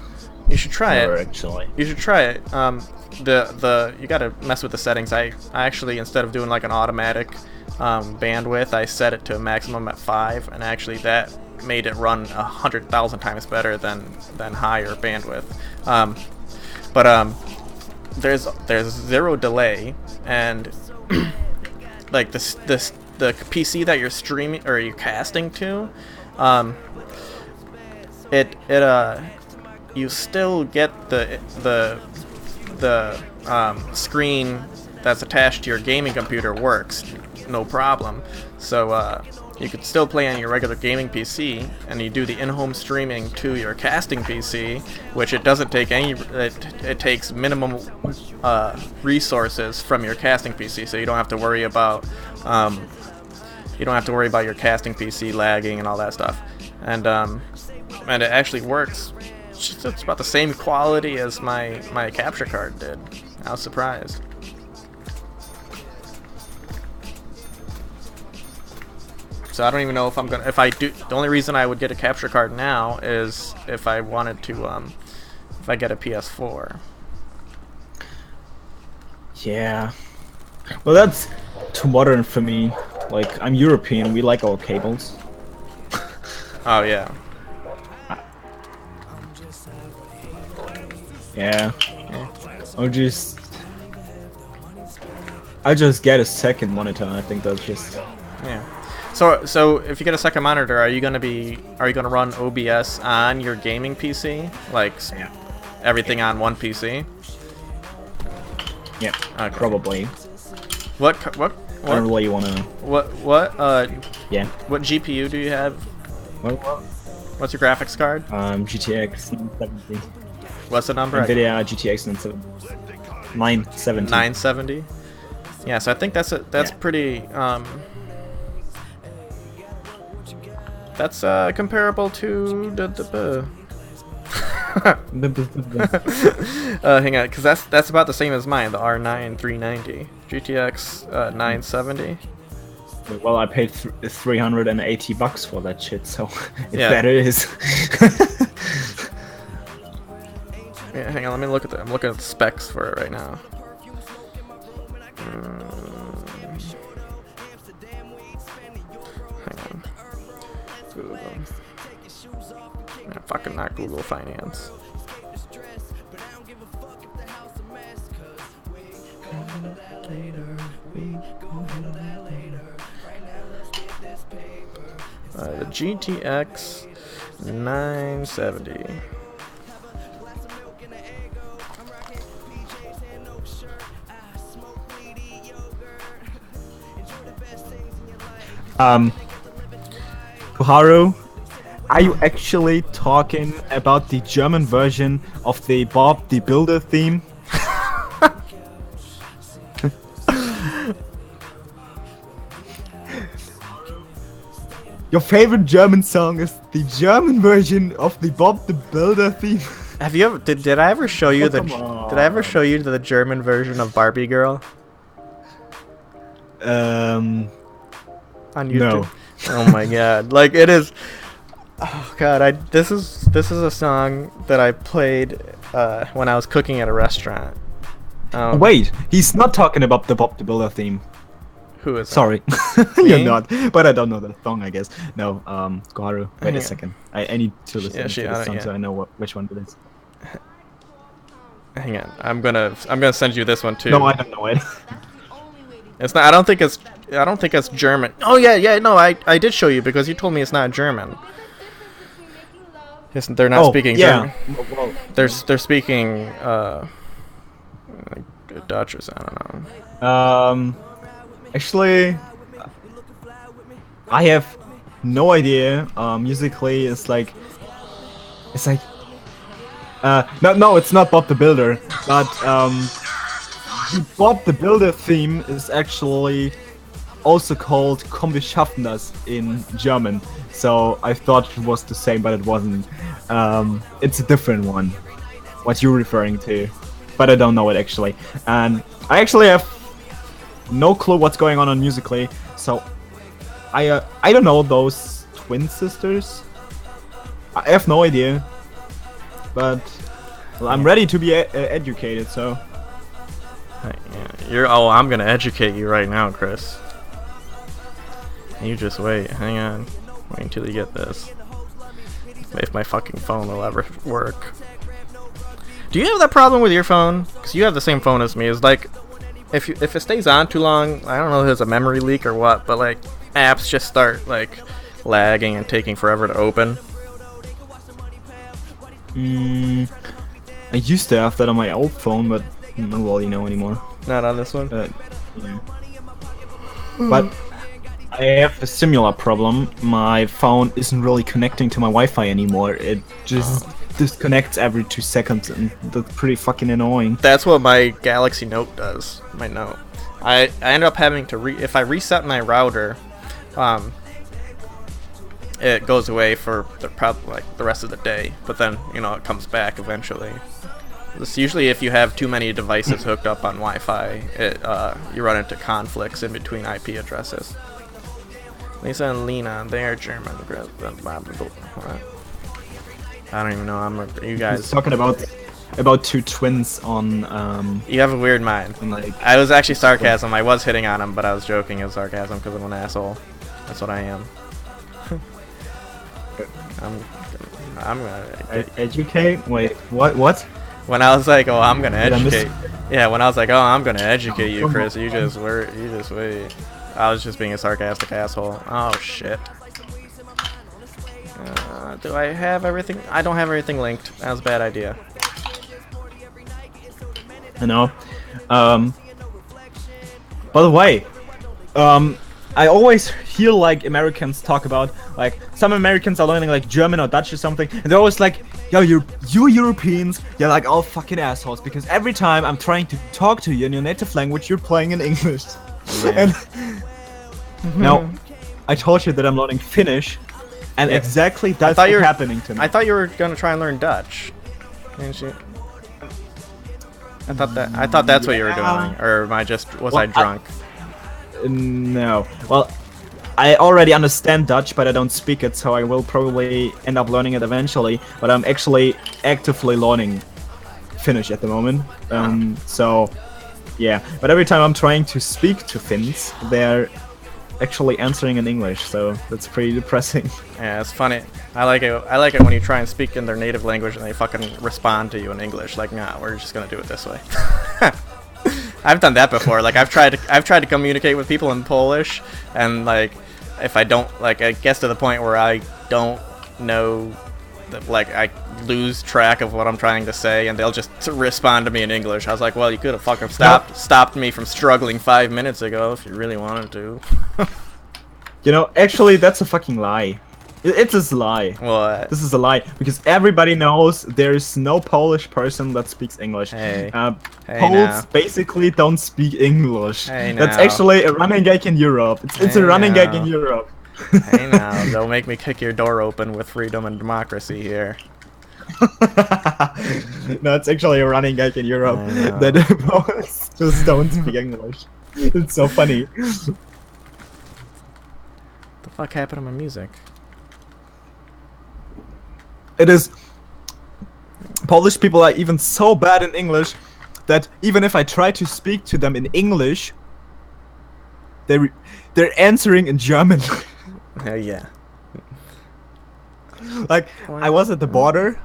You should try Never, it. actually. You should try it. You gotta mess with the settings. I actually, instead of doing like an automatic bandwidth, I set it to a maximum at 5, and actually that made it run 100,000 times better than higher bandwidth. There's 0 delay, and like the PC that you're streaming or you're casting to, you still get the screen that's attached to your gaming computer works, no problem. So you could still play on your regular gaming PC, and you do the in-home streaming to your casting PC, which it doesn't take any. It takes minimum resources from your casting PC, so you don't have to worry about your casting PC lagging and all that stuff. And it actually works. It's about the same quality as my capture card did. I was surprised. So I don't even know if I'm gonna. If I do, the only reason I would get a capture card now is if I wanted to. If I get a PS4. Yeah. Well, that's too modern for me. Like, I'm European. We like our cables. Oh yeah. Yeah. I just get a second monitor. I think that's just. Yeah. So if you get a second monitor, are you gonna run OBS on your gaming PC, like everything on one PC? Yeah. Okay. Probably. What? I don't really wanna. Yeah. What GPU do you have? What? What's your graphics card? GTX 970. What's the number? NVIDIA GTX 970. 970. Yeah. So I think that's pretty. That's comparable to hang on, because that's about the same as mine, the R9 390 GTX 970. Well, I paid $380 for that shit, so it Yeah. better is. Yeah, hang on, let me look at that. I'm looking at the specs for it right now. Hang on. Google. Yeah, fucking not Google Finance. The GTX 970. Koharu, are you actually talking about the German version of the Bob the Builder theme? Your favorite German song is the German version of the Bob the Builder theme. Have you ever did I ever show you Come on. did I ever show you the German version of Barbie Girl on YouTube? No. Oh my god. Like it is. Oh god, this is a song that I played when I was cooking at a restaurant. Wait, he's not talking about the Bob the Builder theme. Who is that? Sorry, Me? you're not. But I don't know the song, I guess. No, Koharu. Wait Yeah. a second. I need to listen to the song so I know which one it is. Hang on. I'm gonna send you this one too. No, I don't know it. It's not. I don't think it's German. Oh yeah. No, I did show you because you told me it's not German. They're not speaking German. Well, They're speaking Like Dutch or something, I don't know. Actually, I have no idea. Musically, it's like, no, it's not Bob the Builder, but the Bob the Builder theme is actually also called Komm, wir schaffen das in German. So I thought it was the same, but it wasn't. It's a different one. What you're referring to, but I don't know it actually. And I actually have no clue what's going on musically. So I don't know those twin sisters. I have no idea. But well, I'm ready to be educated. So I'm gonna educate you right now, Chris. You just wait. Hang on. Wait until you get this. If my fucking phone will ever work. Do you have that problem with your phone? Because you have the same phone as me. It's like, if it stays on too long, I don't know if there's a memory leak or what, but like, apps just start like lagging and taking forever to open. I used to have that on my old phone, but not really anymore. Not on this one? Yeah. But I have a similar problem. My phone isn't really connecting to my Wi-Fi anymore. It just disconnects every 2 seconds, and that's pretty fucking annoying. That's what my Galaxy Note does. My Note. I end up having to if I reset my router, it goes away for the rest of the day. But then it comes back eventually. This usually if you have too many devices hooked up on Wi-Fi, you run into conflicts in between IP addresses. Lisa and Lena, they're German. I don't even know. You guys He's talking about two twins on. You have a weird mind. Like, I was actually sarcasm. I was hitting on him, but I was joking as sarcasm because I'm an asshole. That's what I am. I'm gonna educate. Wait, what? When I was like, oh, I'm gonna educate. Yeah, when I was like, oh, I'm gonna educate you, Chris. You just wait. I was just being a sarcastic asshole. Oh shit. Do I have everything? I don't have everything linked. That was a bad idea. I know. By the way, I always hear like Americans talk about like some Americans are learning like German or Dutch or something, and they're always like, yo, you Europeans, you're like all fucking assholes because every time I'm trying to talk to you in your native language, you're playing in English. Yeah. And now, I told you that I'm learning Finnish, and exactly that's what's happening to me. I thought you were gonna try and learn Dutch. Didn't you? I thought that's what you were doing, or am I I drunk? No. Well, I already understand Dutch, but I don't speak it, so I will probably end up learning it eventually. But I'm actually actively learning Finnish at the moment. So, yeah. But every time I'm trying to speak to Finns, they're actually answering in English, so that's pretty depressing. Yeah, it's funny. I like it when you try and speak in their native language and they fucking respond to you in English. Like, nah, we're just gonna do it this way. I've done that before. Like, I've tried to communicate with people in Polish, and like, if I don't, like, it gets to the point where I don't know, like, I lose track of what I'm trying to say, and they'll just respond to me in English. I was like, well, you could have fucking stopped me from struggling 5 minutes ago if you really wanted to. Actually, that's a fucking lie. It's a lie. What? This is a lie, because everybody knows there's no Polish person that speaks English. Hey. Poles basically don't speak English. Hey, that's actually a running gag in Europe. It's a running gag in Europe. Hey now, they'll make me kick your door open with freedom and democracy here. No, it's actually a running gag in Europe that Poles just don't speak English. It's so funny. What the fuck happened to my music? It is. Polish people are even so bad in English that even if I try to speak to them in English, they're answering in German. Yeah. Like, I was at the border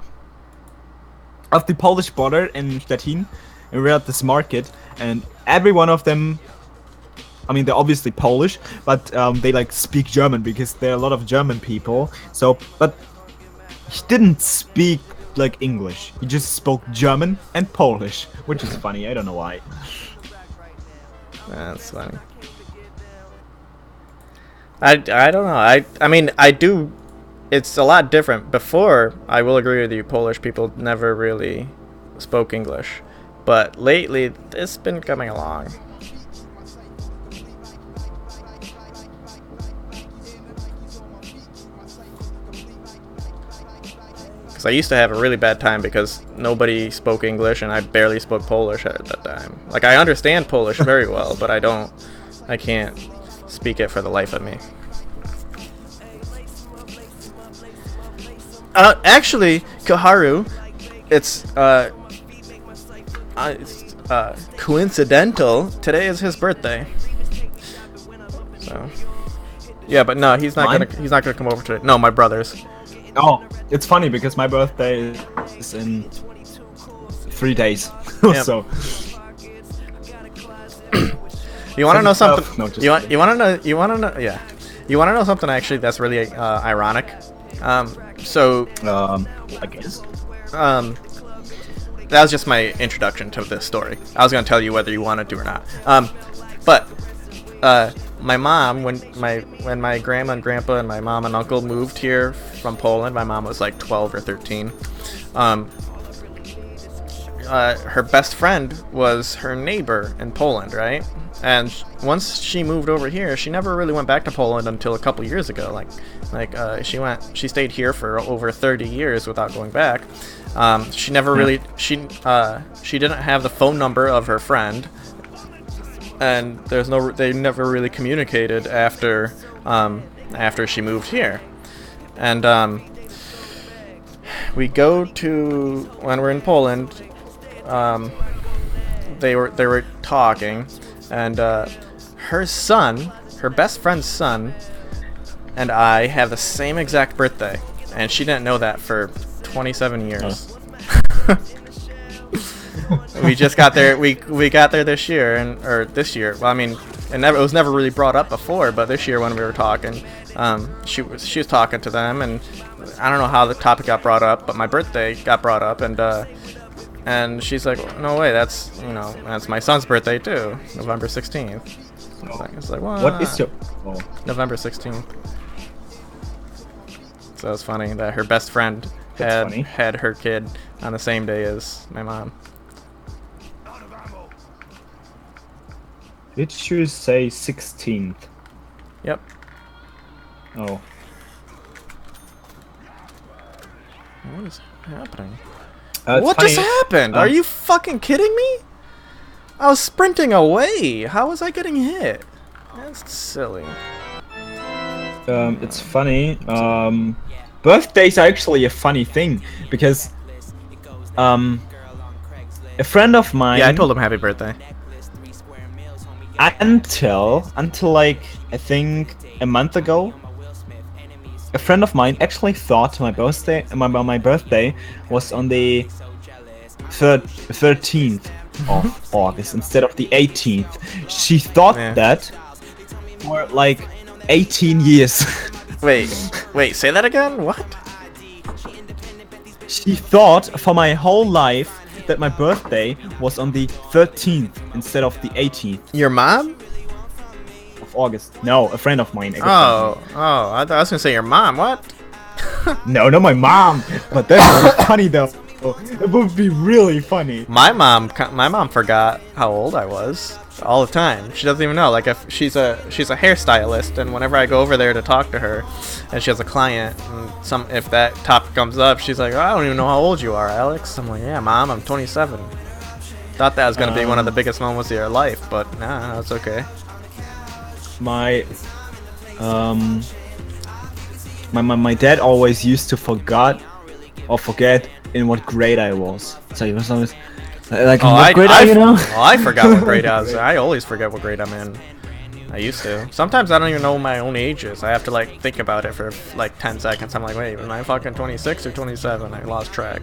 of the Polish border in Stettin, and we were at this market, and every one of them, I mean, they're obviously Polish, but they like speak German because there are a lot of German people. So, but he didn't speak like English. He just spoke German and Polish, which is funny. I don't know why. That's funny. I don't know. I mean, I do. It's a lot different. Before, I will agree with you, Polish people never really spoke English. But lately, it's been coming along. Because I used to have a really bad time because nobody spoke English and I barely spoke Polish at that time. Like, I understand Polish very well, but I can't speak it for the life of me. Actually, Kaharu, it's coincidental. Today is his birthday. So, yeah, but no, he's not gonna come over today. No, my brother's. Oh, it's funny because my birthday is in 3 days. Yep. So. You want to know something? No, you want to know? Yeah. You want to know something actually that's really ironic? I guess. That was just my introduction to this story. I was gonna tell you whether you wanted to or not. But my mom, when my grandma and grandpa and my mom and uncle moved here from Poland, my mom was like 12 or 13. Her best friend was her neighbor in Poland, right? And once she moved over here, she never really went back to Poland until a couple years ago. She stayed here for over 30 years without going back. She never really she didn't have the phone number of her friend, and they never really communicated after she moved here. And we go to, when we're in Poland, they were talking, and her son, her best friend's son, and I have the same exact birthday, and she didn't know that for 27 years. We just got there. We got there this year, this year. Well, I mean, it was never really brought up before, but this year when we were talking, she was talking to them, and I don't know how the topic got brought up, but my birthday got brought up, and she's like, "No way, that's my son's birthday too, November 16th." It's like, what is your November 16th? So it's funny that her best friend had her kid on the same day as my mom. Did you say 16th? Yep. Oh. What is happening? What just happened? Are you fucking kidding me? I was sprinting away. How was I getting hit? That's silly. It's funny. Birthdays are actually a funny thing because a friend of mine. Yeah, I told him happy birthday. Until like I think a month ago, a friend of mine actually thought my birthday was on the 13th of August instead of the 18th. She thought that for like 18 years. Wait, say that again? What? She thought for my whole life that my birthday was on the 13th instead of the 18th. Your mom? Of August. No, a friend of mine. I was gonna say your mom. What? No, not my mom. But that's funny though. It would be really funny. My mom forgot how old I was all the time. She doesn't even know. Like, if she's a hairstylist, and whenever I go over there to talk to her, and she has a client, and if that topic comes up, she's like, "Oh, I don't even know how old you are, Alex." I'm like, "Yeah, Mom, I'm 27." Thought that was gonna be one of the biggest moments of your life, but nah, that's okay. My dad always used to forget in what grade I was. So he was always like, what grade are you now? Well, I forgot what grade I was. I always forget what grade I'm in. I used to. Sometimes I don't even know my own ages. I have to like think about it for like 10 seconds. I'm like, wait, am I fucking 26 or 27? I lost track.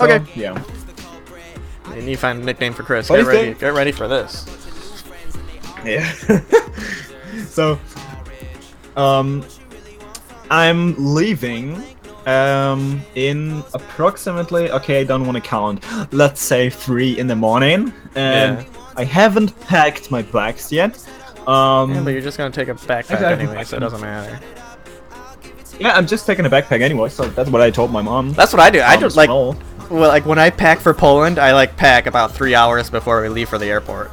Okay. Yeah. You need to find a nickname for Chris. Funny Get ready. thing- Get ready for this. Yeah. So, I'm leaving in approximately, okay, I don't want to count, let's say 3 in the morning, and Yeah. I haven't packed my bags yet. Yeah, but you're just gonna take a backpack Exactly. anyway, so it doesn't matter. Yeah, I'm just taking a backpack anyway, so that's what I told my mom. That's what I do. I do as like, well. well, like when I pack for Poland, I like pack about 3 hours before we leave for the airport.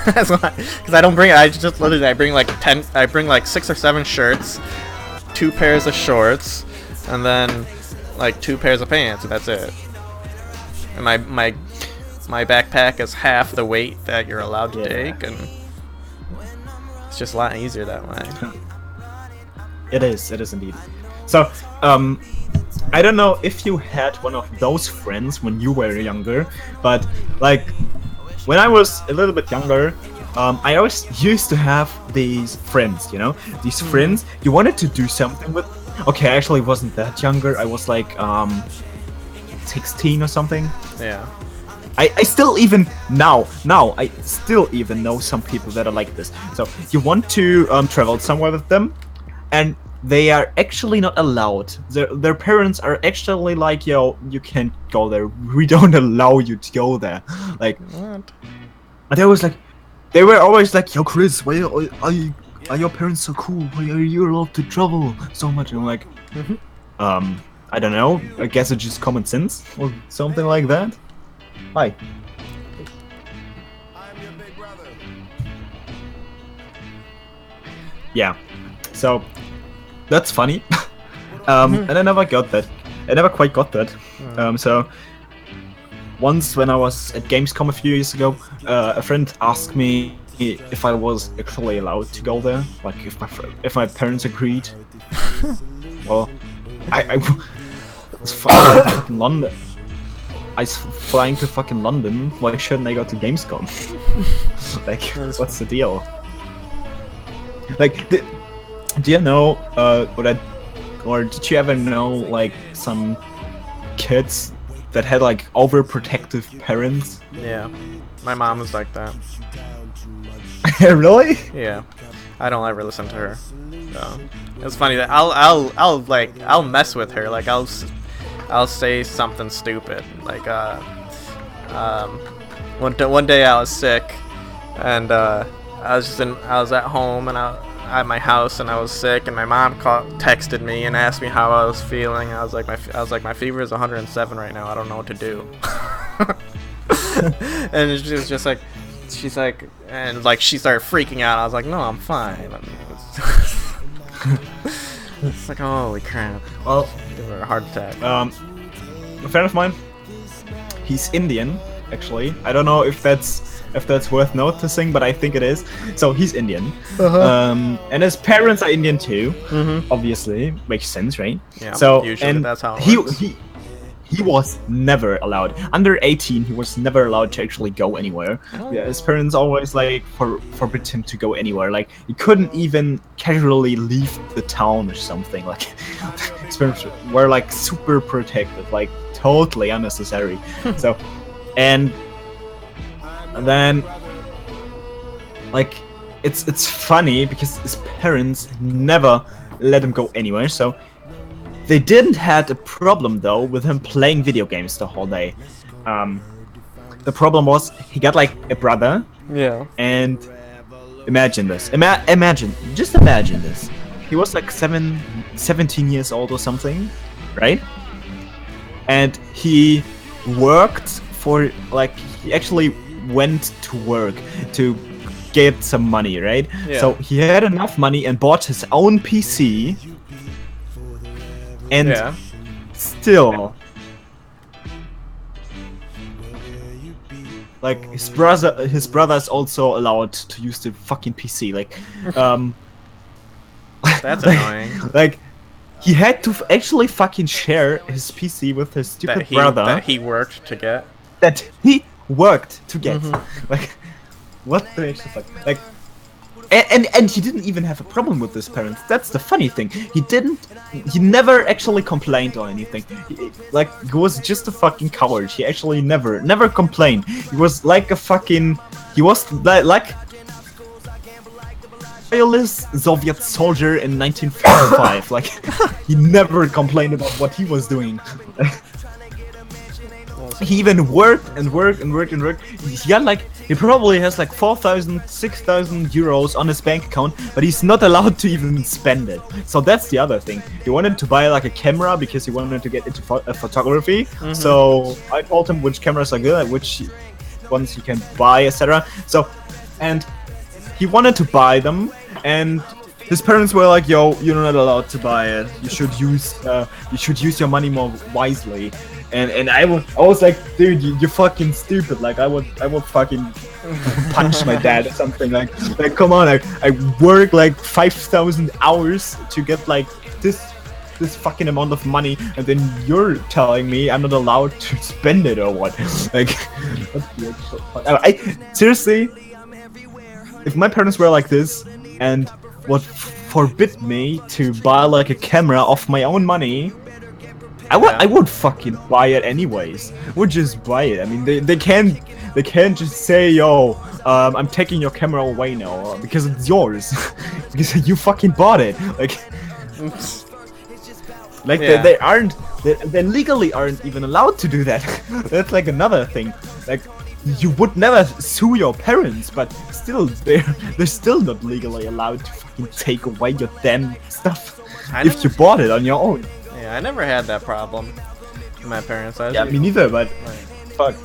That's why, because I don't bring. I just literally I bring like 10. I bring like 6 or 7 shirts, 2 pairs of shorts, and then like 2 pairs of pants, and that's it. And my backpack is half the weight that you're allowed to take, and it's just a lot easier that way. It is indeed. So, I don't know if you had one of those friends when you were younger, but like when I was a little bit younger, I always used to have these friends, you know, these friends you wanted to do something with. Okay, I actually wasn't that younger. I was like 16 or something. Yeah. I still even now I still even know some people that are like this. So you want to travel somewhere with them, and they are actually not allowed. Their parents are actually like, yo, you can't go there. We don't allow you to go there. Like, What? and they were always like, yo, Chris, why are your parents so cool? Why are you allowed to travel so much? And I'm like, I don't know. I guess it's just common sense or something like that. Hi. Yeah. So that's funny. And I never got that. I never quite got that. So once when I was at Gamescom a few years ago, a friend asked me if I was actually allowed to go there, like if my parents agreed. Well, I was flying to fucking London. I was flying to fucking London. Why shouldn't I go to Gamescom? Like, what's the deal? Like, do you know, or did you ever know, like, some kids that had, like, overprotective parents? Yeah. My mom was like that. Really? Yeah. I don't ever listen to her. So it's funny that I'll mess with her. Like I'll say something stupid. Like one day I was sick, and I was at home and at my house, and I was sick, and my mom texted me and asked me how I was feeling. I was like my fever is 107 right now. I don't know what to do. And she was just like, she's like, and like she started freaking out. I was like, no, I'm fine. It's like, holy crap. Well, Give her a heart attack. a friend of mine, he's Indian, actually. I don't know if that's worth noticing, but I think it is. So he's Indian, and his parents are Indian too. Obviously, makes sense, right? Yeah. So usually and that's how it works. he was never allowed. Under 18, he was never allowed to actually go anywhere. Yeah, his parents always like forbid him to go anywhere. Like he couldn't even casually leave the town or something. Like his parents were like super protective, like totally unnecessary. So, and then like it's funny because his parents never let him go anywhere. So. They didn't had a problem though with him playing video games the whole day. The problem was he got like a brother. Yeah. And imagine this. Just imagine this. He was like 17 years old or something, right? And he worked for like he actually went to work to get some money, right? Yeah. So he had enough money and bought his own PC. And still, like his brother's also allowed to use the fucking PC. Like, That's annoying. Like, he had to actually fucking share his PC with his stupid brother that he worked to get. That he worked to get. Like, what the actual fuck? Like, And he didn't even have a problem with his parents. That's the funny thing. He never actually complained or anything. He was just a fucking coward. He actually never complained. He was like a fucking, he was like loyalist Soviet soldier in 1945. Like, he never complained about what he was doing. He even worked and worked and worked and worked. He probably has like 4,000, 6,000 euros on his bank account, but he's not allowed to even spend it. So that's the other thing. He wanted to buy like a camera because he wanted to get into photography. So I told him which cameras are good, which ones he can buy, etc. So, and he wanted to buy them, and his parents were like, "Yo, you're not allowed to buy it. You should use your money more wisely." And I was like, dude, you're fucking stupid. Like, I would fucking punch my dad or something. Like come on, I work like 5,000 hours to get like this fucking amount of money, and then you're telling me I'm not allowed to spend it or what? Like, I seriously, if my parents were like this and would forbid me to buy like a camera off my own money, I would fucking buy it anyways. Would just buy it. I mean, they can't just say, yo, I'm taking your camera away now because it's yours, because you fucking bought it. Like, they legally aren't even allowed to do that. That's like another thing. Like, you would never sue your parents, but still, they're still not legally allowed to fucking take away your damn stuff if you bought it on your own. Yeah, I never had that problem with my parents. Me neither, but fuck.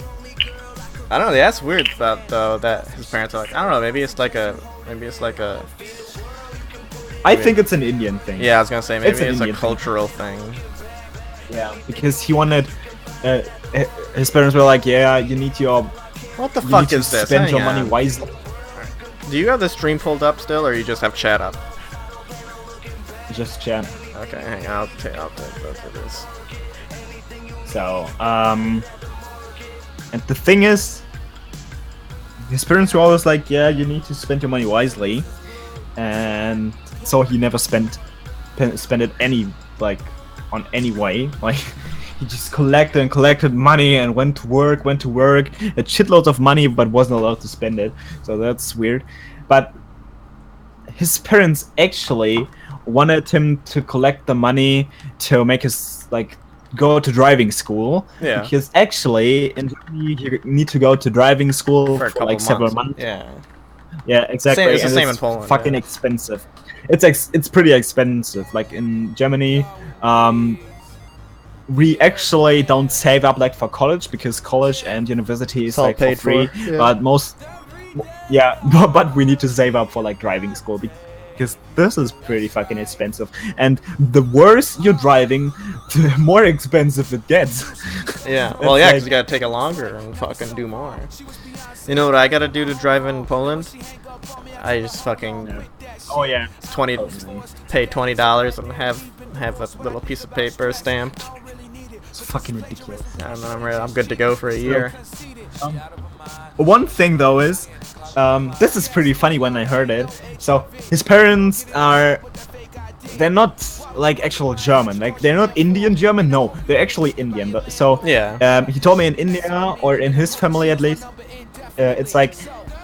I don't know. That's weird about though that his parents are like, I don't know. Maybe it's like a. I think it's an Indian thing. Yeah, I was gonna say maybe it's a Indian cultural thing. Yeah, because he wanted. His parents were like, yeah, you need your. What the fuck is this? Spend your money wisely. Do you have the stream pulled up still, or you just have chat up? Just chat. Okay, hang on. I'll take both of this. So, and the thing is, his parents were always like, yeah, you need to spend your money wisely, and so he never spent it on any way. Like, he just collected money and went to work, had shitloads of money, but wasn't allowed to spend it. So that's weird. But his parents actually wanted him to collect the money to make his go to driving school. Yeah. Because actually in Germany you need to go to driving school for like several months. Yeah. Yeah, exactly. It's the same in Poland. Fucking expensive. It's pretty expensive. Like in Germany, we actually don't save up like for college, because college and university is like for free. Yeah. But we need to save up for like driving school, because this is pretty fucking expensive. And the worse you're driving, the more expensive it gets. Yeah. Well, yeah, because you gotta take it longer and fucking do more. You know what I gotta do to drive in Poland? I just fucking pay $20 and have a little piece of paper stamped. It's fucking ridiculous. And I'm good to go for a year. One thing though is, this is pretty funny when I heard it. So his parents they're not like actual German, like they're not Indian German. No, they're actually Indian. But so yeah, he told me in India, or in his family at least, it's like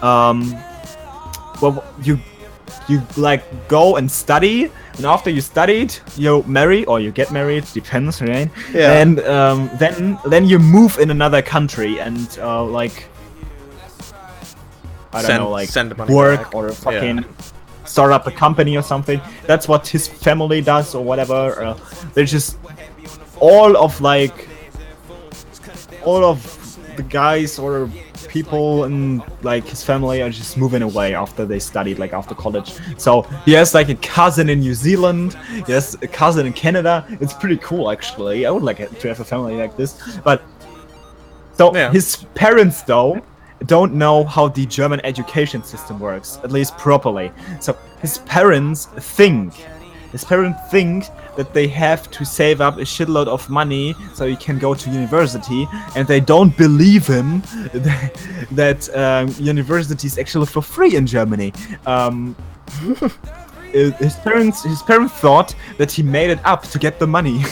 well, you like go and study, and after you studied, you marry or you get married, depends, right? Yeah. And then you move in another country and like I don't know, like send money work back. or fucking start up a company or something. That's what his family does or whatever. They're just all of the guys or people in like his family are just moving away after they studied, like after college. So he has like a cousin in New Zealand, he has a cousin in Canada. It's pretty cool actually. I would like to have a family like this. But so his parents though don't know how the German education system works, at least properly. So his parents think his parents think that they have to save up a shitload of money so he can go to university, and they don't believe him that university is actually for free in Germany. His parents thought that he made it up to get the money.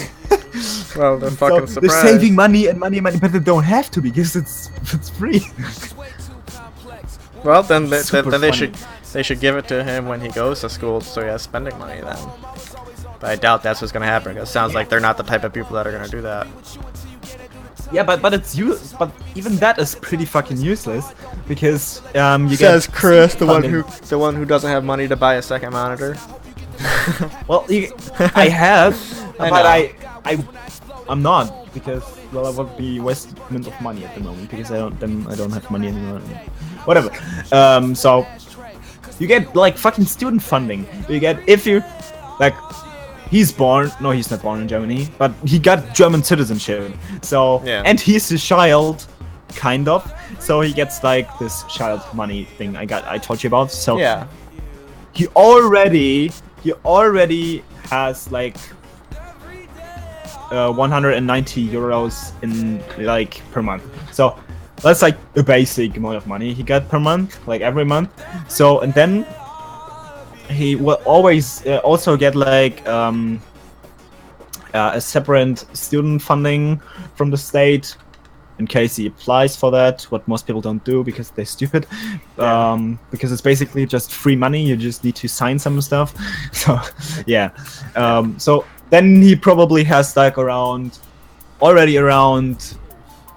Well, they're fucking surprised. They're saving money and money, but they don't have to because it's free. Well, then they Super should give it to him when he goes to school, so he has spending money then. But I doubt that's what's gonna happen. Because it sounds like they're not the type of people that are gonna do that. Yeah, but but even that is pretty fucking useless because you Says get Chris, the funding. one who doesn't have money to buy a second monitor. Well, I have, I but know. I'm not because well, I would be wasting of money at the moment because I don't have money anymore. Whatever. So you get like fucking student funding. You get if you like. He's born. No, he's not born in Germany, but he got German citizenship. So Yeah. and he's a child, kind of. So he gets like this child money thing I told you about. So Yeah. he already has like 190 euros in like per month. So that's like a basic amount of money he got per month, like every month. So and then he will always also get like a separate student funding from the state in case he applies for that, what most people don't do because they're stupid. Because it's basically just free money, you just need to sign some stuff. So yeah, so then he probably has like around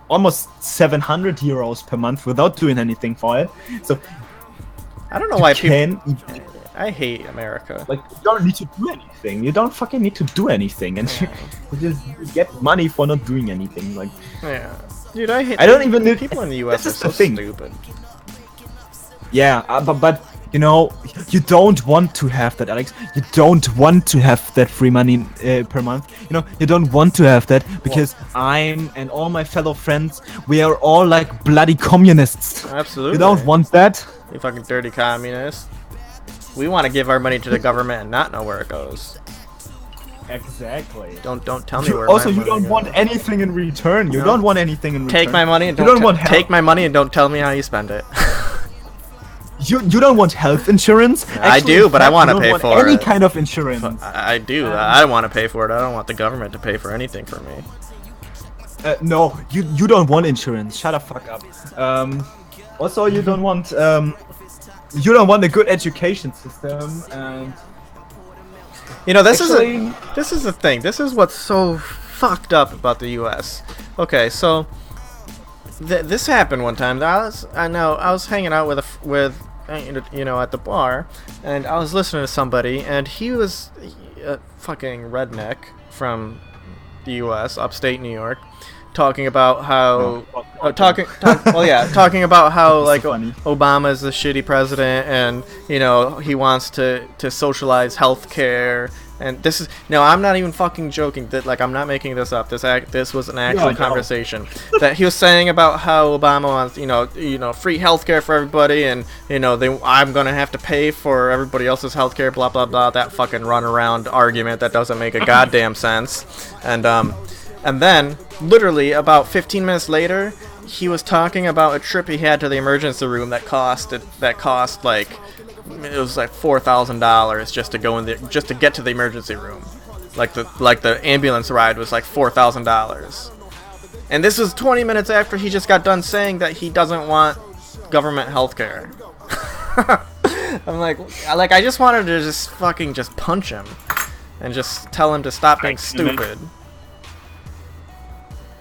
almost 700 euros per month without doing anything for it. So I don't know why people. can I hate America. like you don't need to do anything. You don't fucking need to do anything, and you just get money for not doing anything. Like Yeah. Dude, I hate. I don't even need people in the U.S. This are is so the thing. stupid. yeah, but you know you don't want to have that, Alex. You don't want to have that free money per month. You know you don't want to have that because I'm and all my fellow friends we are all like bloody communists. Absolutely. You don't want that. You fucking dirty communist. We want to give our money to the government and not know where it goes. Exactly. Don't tell me where. Also, my you money don't goes. want anything in return. You No. don't want anything in return. Take my money and you don't, don't want help. take my money and don't tell me how you spend it. You don't want health insurance? I Actually, do, in but I fact, wanna you don't pay want for any it. kind of insurance. I do. I don't want to pay for it. I don't want the government to pay for anything for me. No, you don't want insurance. Shut the fuck up. Also, you don't want a good education system, and You know, this Actually- is the thing. This is what's so fucked up about the U.S. Okay, so this happened one time. I was hanging out with you know at the bar, and I was listening to somebody, and he was a fucking redneck from the U.S. upstate New York, talking about how talking about how like so funny. Obama's a shitty president, and you know he wants to socialize healthcare. And this is no, I'm not even fucking joking. That like I'm not making this up. This was an actual no. conversation that he was saying about how Obama wants you know free healthcare for everybody, and you know I'm gonna have to pay for everybody else's healthcare. Blah blah blah. That fucking runaround argument that doesn't make a goddamn sense. And then literally about 15 minutes later, he was talking about a trip he had to the emergency room that cost like. It was like $4,000 just to go in just to get to the emergency room. Like the ambulance ride was like $4,000. And this was 20 minutes after he just got done saying that he doesn't want government healthcare. I'm like I just wanted to just fucking just punch him and just tell him to stop being stupid.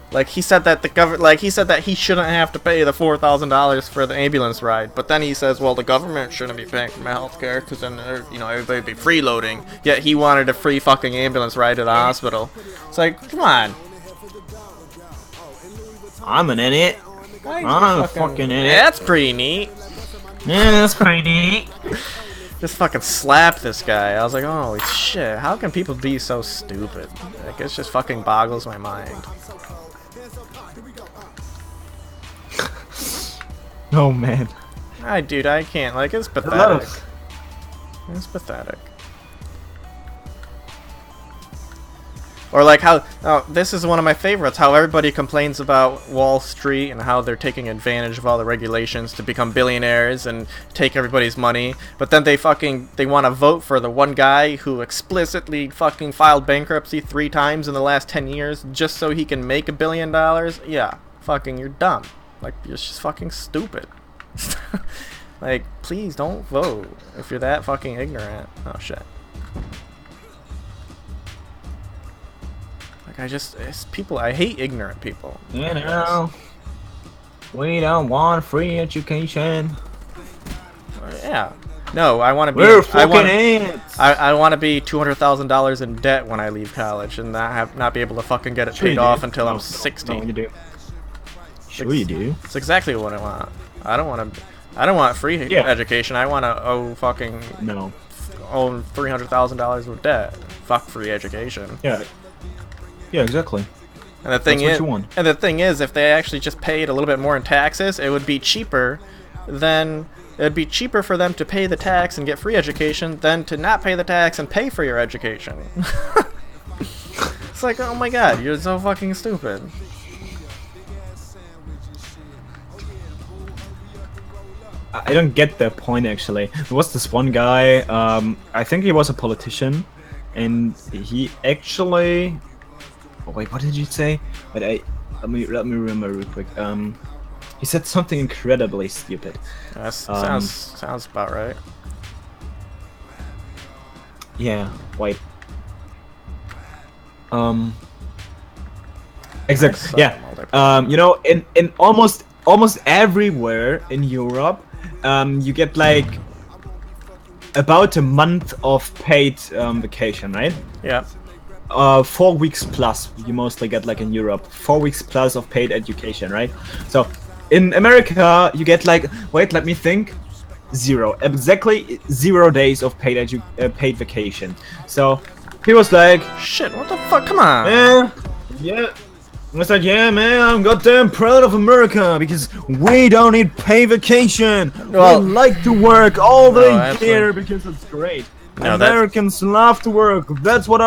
Like he said that he said that he shouldn't have to pay the $4,000 for the ambulance ride, but then he says, well, the government shouldn't be paying for my healthcare because then everybody'd be freeloading. Yet he wanted a free fucking ambulance ride to the hospital. It's like, come on. I'm an idiot. I'm a fucking idiot. That's pretty neat. Yeah, that's pretty neat. Just fucking slap this guy. I was like, holy shit, how can people be so stupid? Like, it just fucking boggles my mind. Oh man. Dude, I can't. Like, it's A lot pathetic. of- It's pathetic. Or like how this is one of my favorites. How everybody complains about Wall Street and how they're taking advantage of all the regulations to become billionaires and take everybody's money. But then they want to vote for the one guy who explicitly fucking filed bankruptcy 3 times in the last 10 years just so he can make $1 billion. Yeah, fucking you're dumb. Like you're just fucking stupid. Like please don't vote if you're that fucking ignorant. Oh shit. I hate ignorant people. You know, we don't want free education. Yeah. No, I want to be. We're fucking idiots. I want to be $200,000 in debt when I leave college and not be able to fucking get it paid off until I'm 60. No, you do. Sure, you do. It's exactly what I want. I don't want free education. I want to own $300,000 of debt. Fuck free education. Yeah. Yeah, exactly. And the thing is, if they actually just paid a little bit more in taxes, it would be cheaper for them to pay the tax and get free education than to not pay the tax and pay for your education. It's like, oh my god, you're so fucking stupid. I don't get that point actually. There was this one guy, I think he was a politician, and he actually. Oh, wait, what did you say? But let me remember real quick. He said something incredibly stupid. Sounds about right. Yeah. Wait. Exactly. Yeah. You know, in almost everywhere in Europe, you get like about a month of paid vacation, right? Yeah. 4 weeks plus, you mostly get like in Europe, 4 weeks plus of paid education, right? So in America you get like, wait, let me think, exactly 0 days of paid vacation. So he was like, shit, what the fuck, come on. Yeah. I was like, yeah, man, I'm goddamn proud of America because we don't need paid vacation. Well, we like to work all the year because it's great. No, Americans love to work. That's what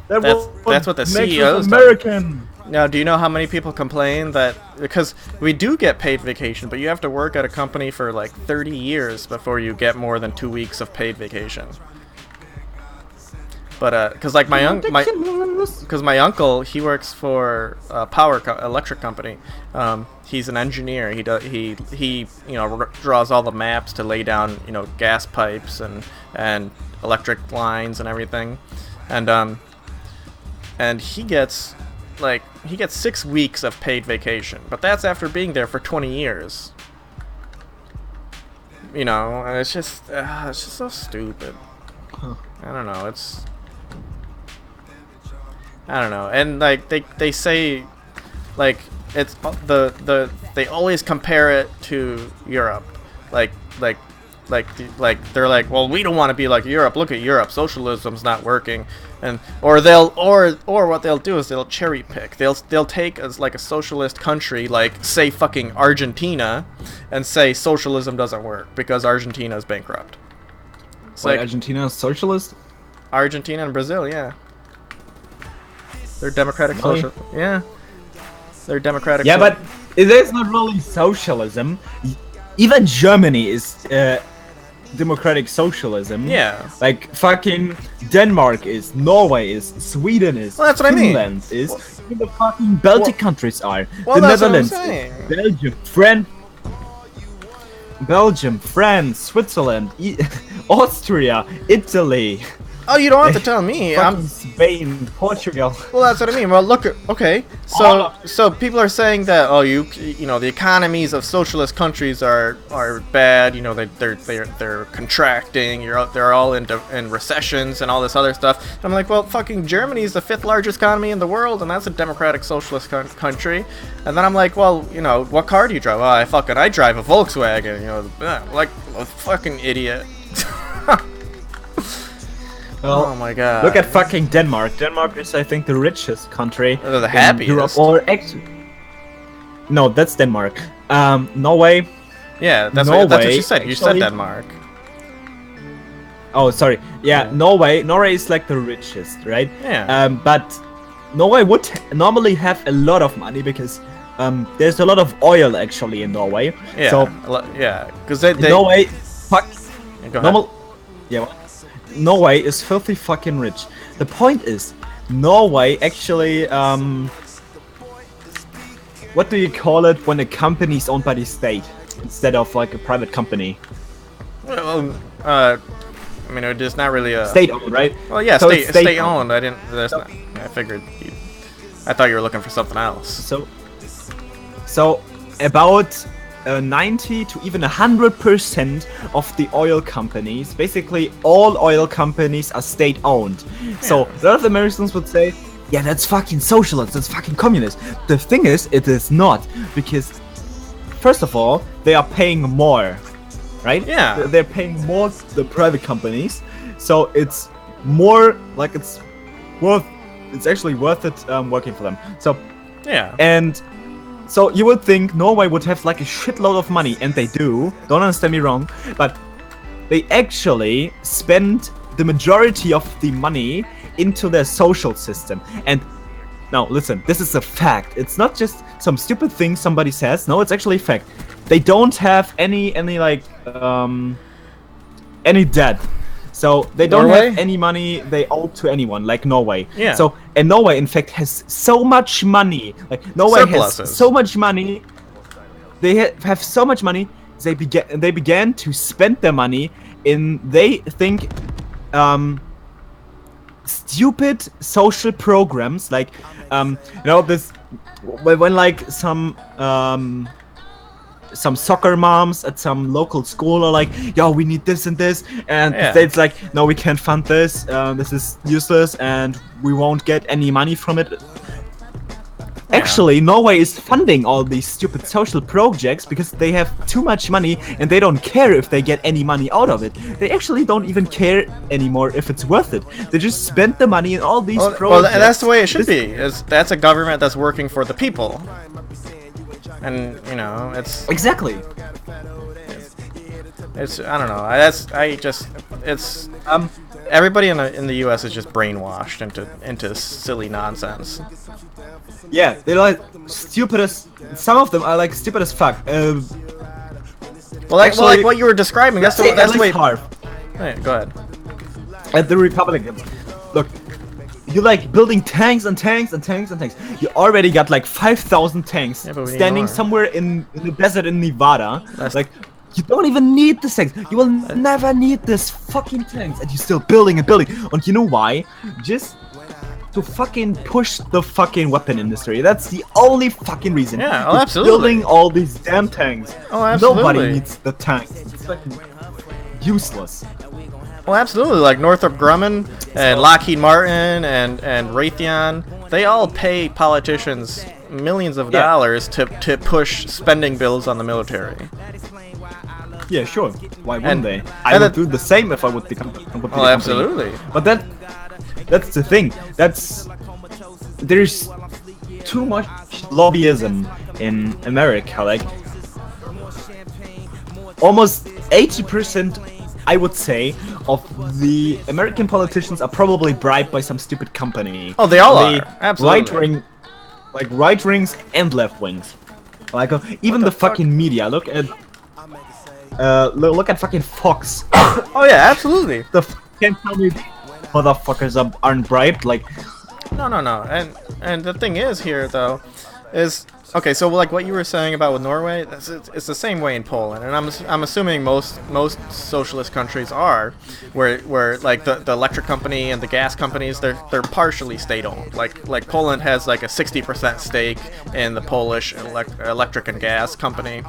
that's what the CEOs American. Now, do you know how many people complain that because we do get paid vacation, but you have to work at a company for like 30 years before you get more than 2 weeks of paid vacation. But because like my uncle, he works for a electric company. He's an engineer. He draws all the maps to lay down gas pipes and electric lines and everything, and he gets 6 weeks of paid vacation, but that's after being there for 20 years. And it's just so stupid. Huh. I don't know, and like they say, like it's they always compare it to Europe, like they're like, well, we don't want to be like Europe. Look at Europe, socialism's not working, or what they'll do is they'll cherry pick. They'll take as like a socialist country, like say fucking Argentina, and say socialism doesn't work because Argentina is bankrupt. It's like Argentina is socialist? Argentina and Brazil, yeah. They're democratic social. Yeah. They're democratic. Yeah, but it is not really socialism. Even Germany is democratic socialism. Yeah. Like fucking Denmark is, Norway is, Sweden is, well, that's what Finland I mean. is, even the fucking Baltic countries are. Well, the that's Netherlands what I'm saying. is, Belgium, France, Switzerland, Austria, Italy. Oh, you don't have to tell me. I'm Spain, Portugal. Well, that's what I mean. Well, look. Okay, so people are saying that the economies of socialist countries are bad. They're contracting. They're all in recessions and all this other stuff. I'm like, well, fucking Germany is the 5th largest economy in the world, and that's a democratic socialist country. And then I'm like, well, what car do you drive? Well, I drive a Volkswagen. Like a fucking idiot. Well, oh my god. Look at fucking Denmark. Denmark is, I think, the richest country. They're the happiest. Europe, or actually, no, that's Denmark. Norway. Yeah, that's Norway, what you said. You said actually, Denmark. Oh, sorry. Yeah, Norway. Norway is like the richest, right? Yeah. But Norway would normally have a lot of money because there's a lot of oil actually in Norway. Yeah, So yeah, because they Norway, fuck, Yeah, go ahead. normal, yeah. Norway is filthy fucking rich. The point is, Norway actually, what do you call it when a company is owned by the state instead of like a private company? Well, I mean, it's not really a State-owned, right? Well, yeah, So it's state owned. I didn't. That's not. I figured. I thought you were looking for something else. So about 90 to even 100% of the oil companies, basically all oil companies are state-owned. So a lot of Americans would say, yeah, that's fucking socialist, that's fucking communist. The thing is, it is not, because first of all, they are paying more, right? Yeah. They're paying more to the private companies, so it's more like it's actually worth it working for them. So Yeah. and so you would think Norway would have like a shitload of money, and they do. Don't understand me wrong, but they actually spend the majority of the money into their social system. And now listen, this is a fact. It's not just some stupid thing somebody says. No, it's actually a fact. They don't have any debt. So they don't Norway? have any money they owe to anyone, like Norway. Yeah. So and Norway, in fact, has so much money. Like Norway Surpluses. has so much money. They have so much money. They began to spend their money in they think stupid social programs like this when like some soccer moms at some local school are like, yo, we need this and this, and the state's like, no, we can't fund this, this is useless and we won't get any money from it. Actually, Norway is funding all these stupid social projects because they have too much money and they don't care if they get any money out of it. They actually don't even care anymore if it's worth it. They just spend the money in all these projects. Well, and that's the way it should be. That's a government that's working for the people. And it's exactly. It's I don't know. It's everybody in the U.S. is just brainwashed into silly nonsense. Yeah, they're like stupid as. Some of them are like stupid as fuck. Well, like what you were describing. That's the way. Hey, go ahead. At the Republicans, look, you like building tanks and tanks and tanks and tanks. You already got like 5,000 tanks standing somewhere in the desert in Nevada. Like, you don't even need the tanks. You will never need this fucking tanks, and you're still building and building. And you know why? Just to fucking push the fucking weapon industry. That's the only fucking reason. Yeah, absolutely. Building all these damn tanks. Oh, absolutely. Nobody needs the tanks. It's fucking useless. Well, absolutely. Like Northrop Grumman and Lockheed Martin and Raytheon, they all pay politicians millions of dollars to push spending bills on the military. Yeah, sure. Why wouldn't they? I would do the same if I would become a company. Oh, absolutely. But that's the thing. There's too much lobbyism in America. Like almost 80%, I would say, of the American politicians are probably bribed by some stupid company. Oh, they all are. Absolutely. Right wings and left wings. Like even the fucking media. Look at fucking Fox. Oh yeah, absolutely. Can't tell me motherfuckers aren't bribed. Like, no. And the thing is here though, is okay. So like what you were saying about with Norway, it's the same way in Poland, and I'm assuming most socialist countries are, where like the electric company and the gas companies they're partially state owned. Like Poland has like a 60% stake in the Polish electric and gas company,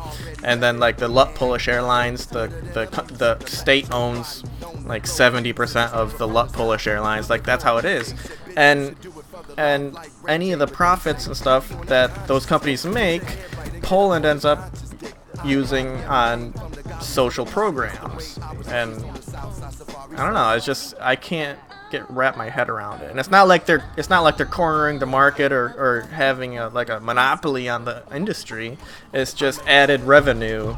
and then like the Polish Airlines, the state owns like 70% of the Polish Airlines. Like that's how it is, and any of the profits and stuff that those companies make, Poland ends up using on social programs. And I don't know, it's just I can't wrap my head around it. And it's not like they're cornering the market or having a monopoly on the industry. It's just added revenue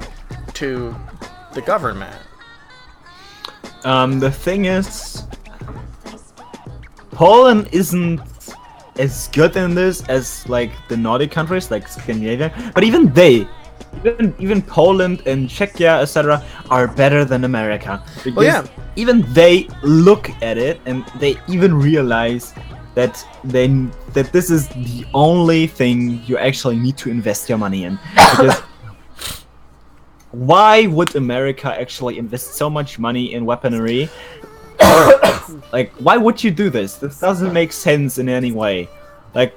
to the government. The thing is, Poland isn't as good in this as like the Nordic countries, like Scandinavia. But even they, even Poland and Czechia, etc., are better than America. Because even they look at it and they even realize that this is the only thing you actually need to invest your money in. Because why would America actually invest so much money in weaponry? Like, why would you do this? This doesn't make sense in any way. Like,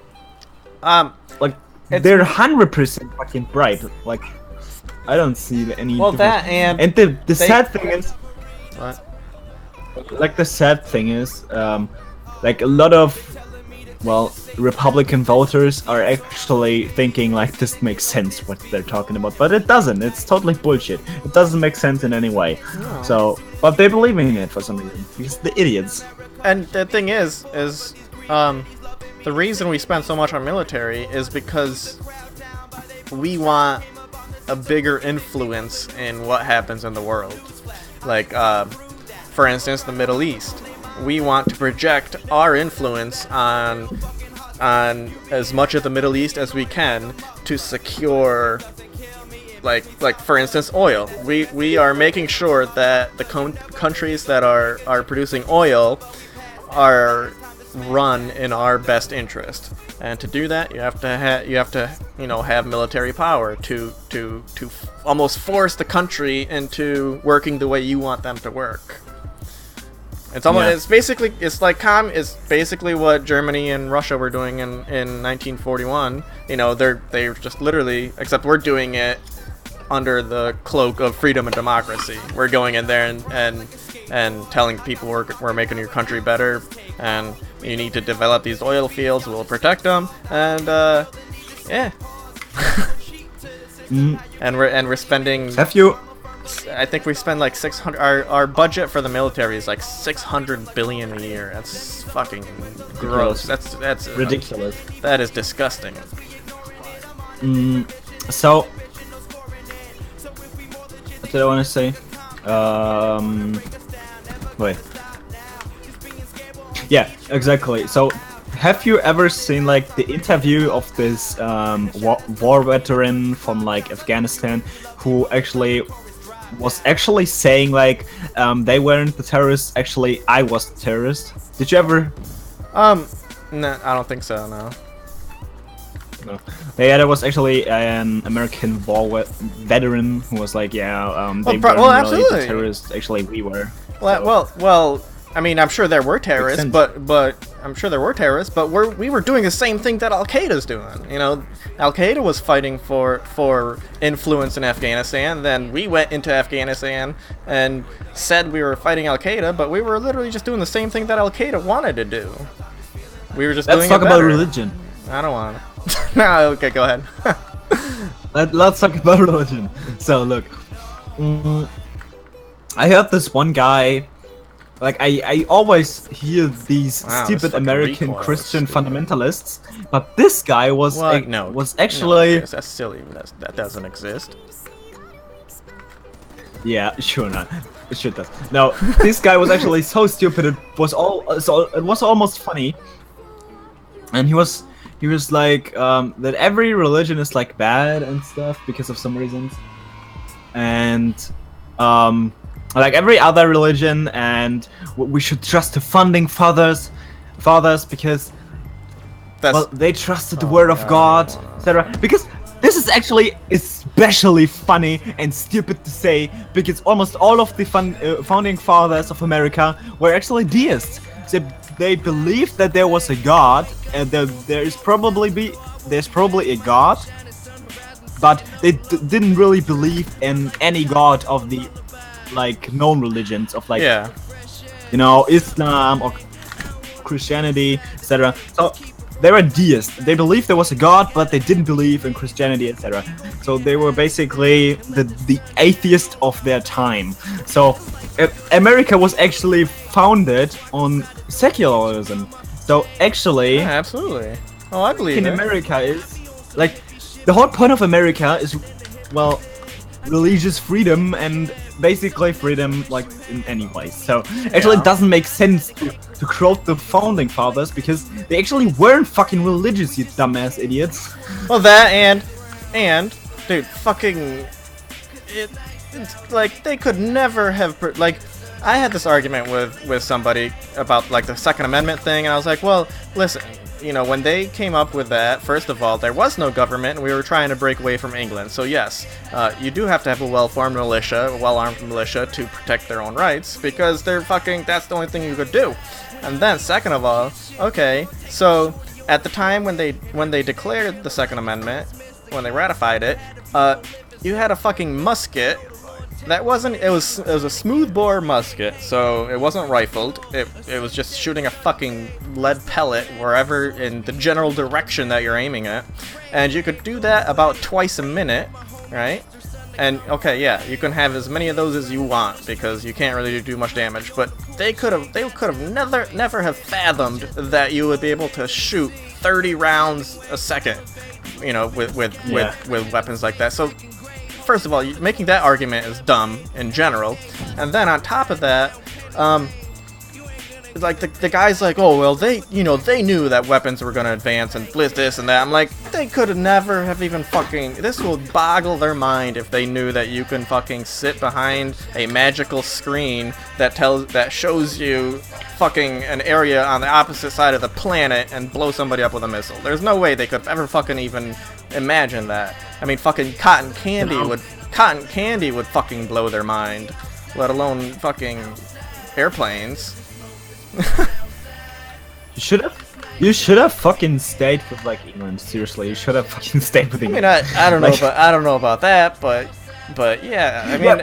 they're 100% fucking bright. Like, I don't see any. Well, difference. that and the sad thing is, what? like the sad thing is, like a lot of, well, Republican voters are actually thinking like this makes sense what they're talking about, but it doesn't. It's totally bullshit. It doesn't make sense in any way. No. So, but they believe in it for some reason. Because the idiots. And the thing is the reason we spend so much on military is because we want a bigger influence in what happens in the world. Like, for instance, the Middle East. We want to project our influence on as much of the Middle East as we can to secure, like for instance, oil. We are making sure that the countries that are producing oil are run in our best interest. And to do that, you have to have military power to almost force the country into working the way you want them to work. It's almost it's basically what Germany and Russia were doing in 1941. You know, they're just literally, except we're doing it under the cloak of freedom and democracy. We're going in there and telling people we're making your country better, and you need to develop these oil fields. We'll protect them, and yeah. And we're spending. Have you? I think we spend like 600. Our budget for the military is like 600 billion a year. That's fucking gross. That's ridiculous. That is disgusting. So, what did I want to say? Wait. Yeah, exactly. So, have you ever seen like the interview of this war veteran from like Afghanistan who was actually saying like they weren't the terrorists, actually I was the terrorist? Did you ever? No, I don't think so, no. No. Yeah, there was actually an American war veteran who was like, yeah, they weren't really the terrorists, actually we were. Well, I mean, I'm sure there were terrorists, but we were doing the same thing that Al Qaeda's doing. You know, Al Qaeda was fighting for influence in Afghanistan. Then we went into Afghanistan and said we were fighting Al Qaeda, but we were literally just doing the same thing that Al Qaeda wanted to do. We were just doing it better. Let's talk about religion. I don't want to. No, okay, go ahead. Let's talk about religion. So look, I heard this one guay. Like, I always hear these stupid American Christian fundamentalists, but this guy was actually... No, that's silly. That doesn't exist. Yeah, sure not. It should does. No, this guy was actually so stupid. It was almost funny, and he was like that every religion is like bad and stuff because of some reasons, and like every other religion, and we should trust the founding fathers because they trusted the word of God, etc. Because this is actually especially funny and stupid to say, because almost all of the founding fathers of America were actually deists. So they believed that there was a God, and there's probably a God, but they didn't really believe in any God of the like known religions of like you know, Islam or Christianity, etc. So they were deists. They believed there was a God, but they didn't believe in Christianity, etc. So they were basically the atheist of their time. So America was actually founded on secularism. So actually, yeah, absolutely. Oh, I believe in America is like the whole point of America is, well, religious freedom and basically freedom, like, in any way. So actually, it doesn't make sense to quote the founding fathers because they actually weren't fucking religious, you dumbass idiots. Well, that and dude, fucking it's like they could never have like. I had this argument with somebody about like the Second Amendment thing, and I was like, well, listen, you know, when they came up with that, first of all, there was no government, and we were trying to break away from England. So yes, you do have to have a well-formed militia, a well-armed militia to protect their own rights, because they're fucking, that's the only thing you could do. And then, second of all, okay, so at the time when they declared the Second Amendment, when they ratified it, you had a fucking musket. That wasn't. It was a smoothbore musket, so it wasn't rifled. It was just shooting a fucking lead pellet wherever in the general direction that you're aiming at, and you could do that about twice a minute, right? And okay, yeah, you can have as many of those as you want because you can't really do much damage. But they could have never have fathomed that you would be able to shoot 30 rounds a second, you know, with weapons like that. So. First of all, making that argument is dumb in general, and then on top of that, like the guy's like, oh well, they knew that weapons were gonna advance and blitz this and that. I'm like, they could have never have even fucking. This will boggle their mind if they knew that you can fucking sit behind a magical screen that shows you fucking an area on the opposite side of the planet and blow somebody up with a missile. There's no way they could ever fucking even imagine that. I mean, fucking cotton candy would fucking blow their mind, let alone fucking airplanes. You should have fucking stayed with like England. Seriously, you should have fucking stayed with England. I mean, I don't know, but I don't know about that, but yeah, I mean,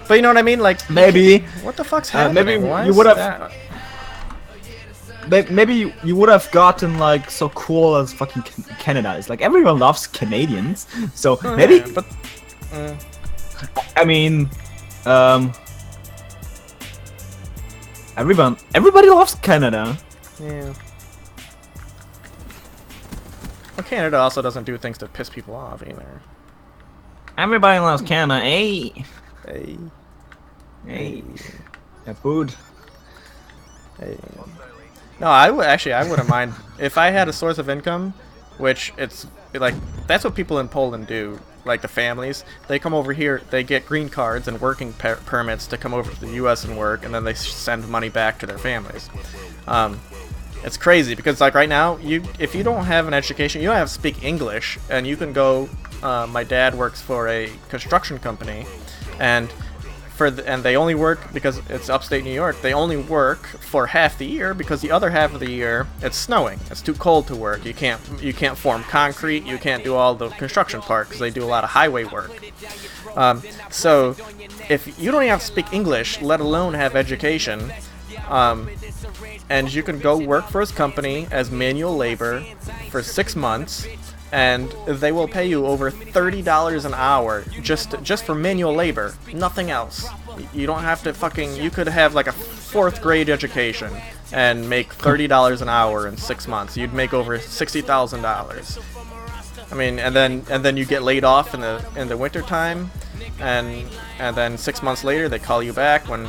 but you know what I mean, like maybe what the fuck's happening? Maybe you would have. Maybe you would have gotten like so cool as fucking Canada is. Like everyone loves Canadians, so maybe. Yeah, but I mean, everybody loves Canada. Yeah. Well, Canada also doesn't do things to piss people off either. Everybody loves Canada. Hey. Hey. Yeah, food. Hey. No, I wouldn't mind if I had a source of income, which it's like that's what people in Poland do. Like the families, they come over here, they get green cards and working permits to come over to the U.S. and work, and then they send money back to their families. It's crazy because like right now, if you don't have an education, you don't have to speak English, and you can go. My dad works for a construction company, and they only work because it's upstate New York. They only work for half the year because the other half of the year it's snowing. It's too cold to work. You can't form concrete. You can't do all the construction part because they do a lot of highway work. So if you don't even have to speak English, let alone have education, and you can go work for his company as manual labor for 6 months. And they will pay you over $30 an hour just for manual labor, nothing else. You don't have to fucking. You could have like a 4th grade education and make $30 an hour in 6 months. You'd make over $60,000. I mean, and then you get laid off in the winter time, and then 6 months later they call you back when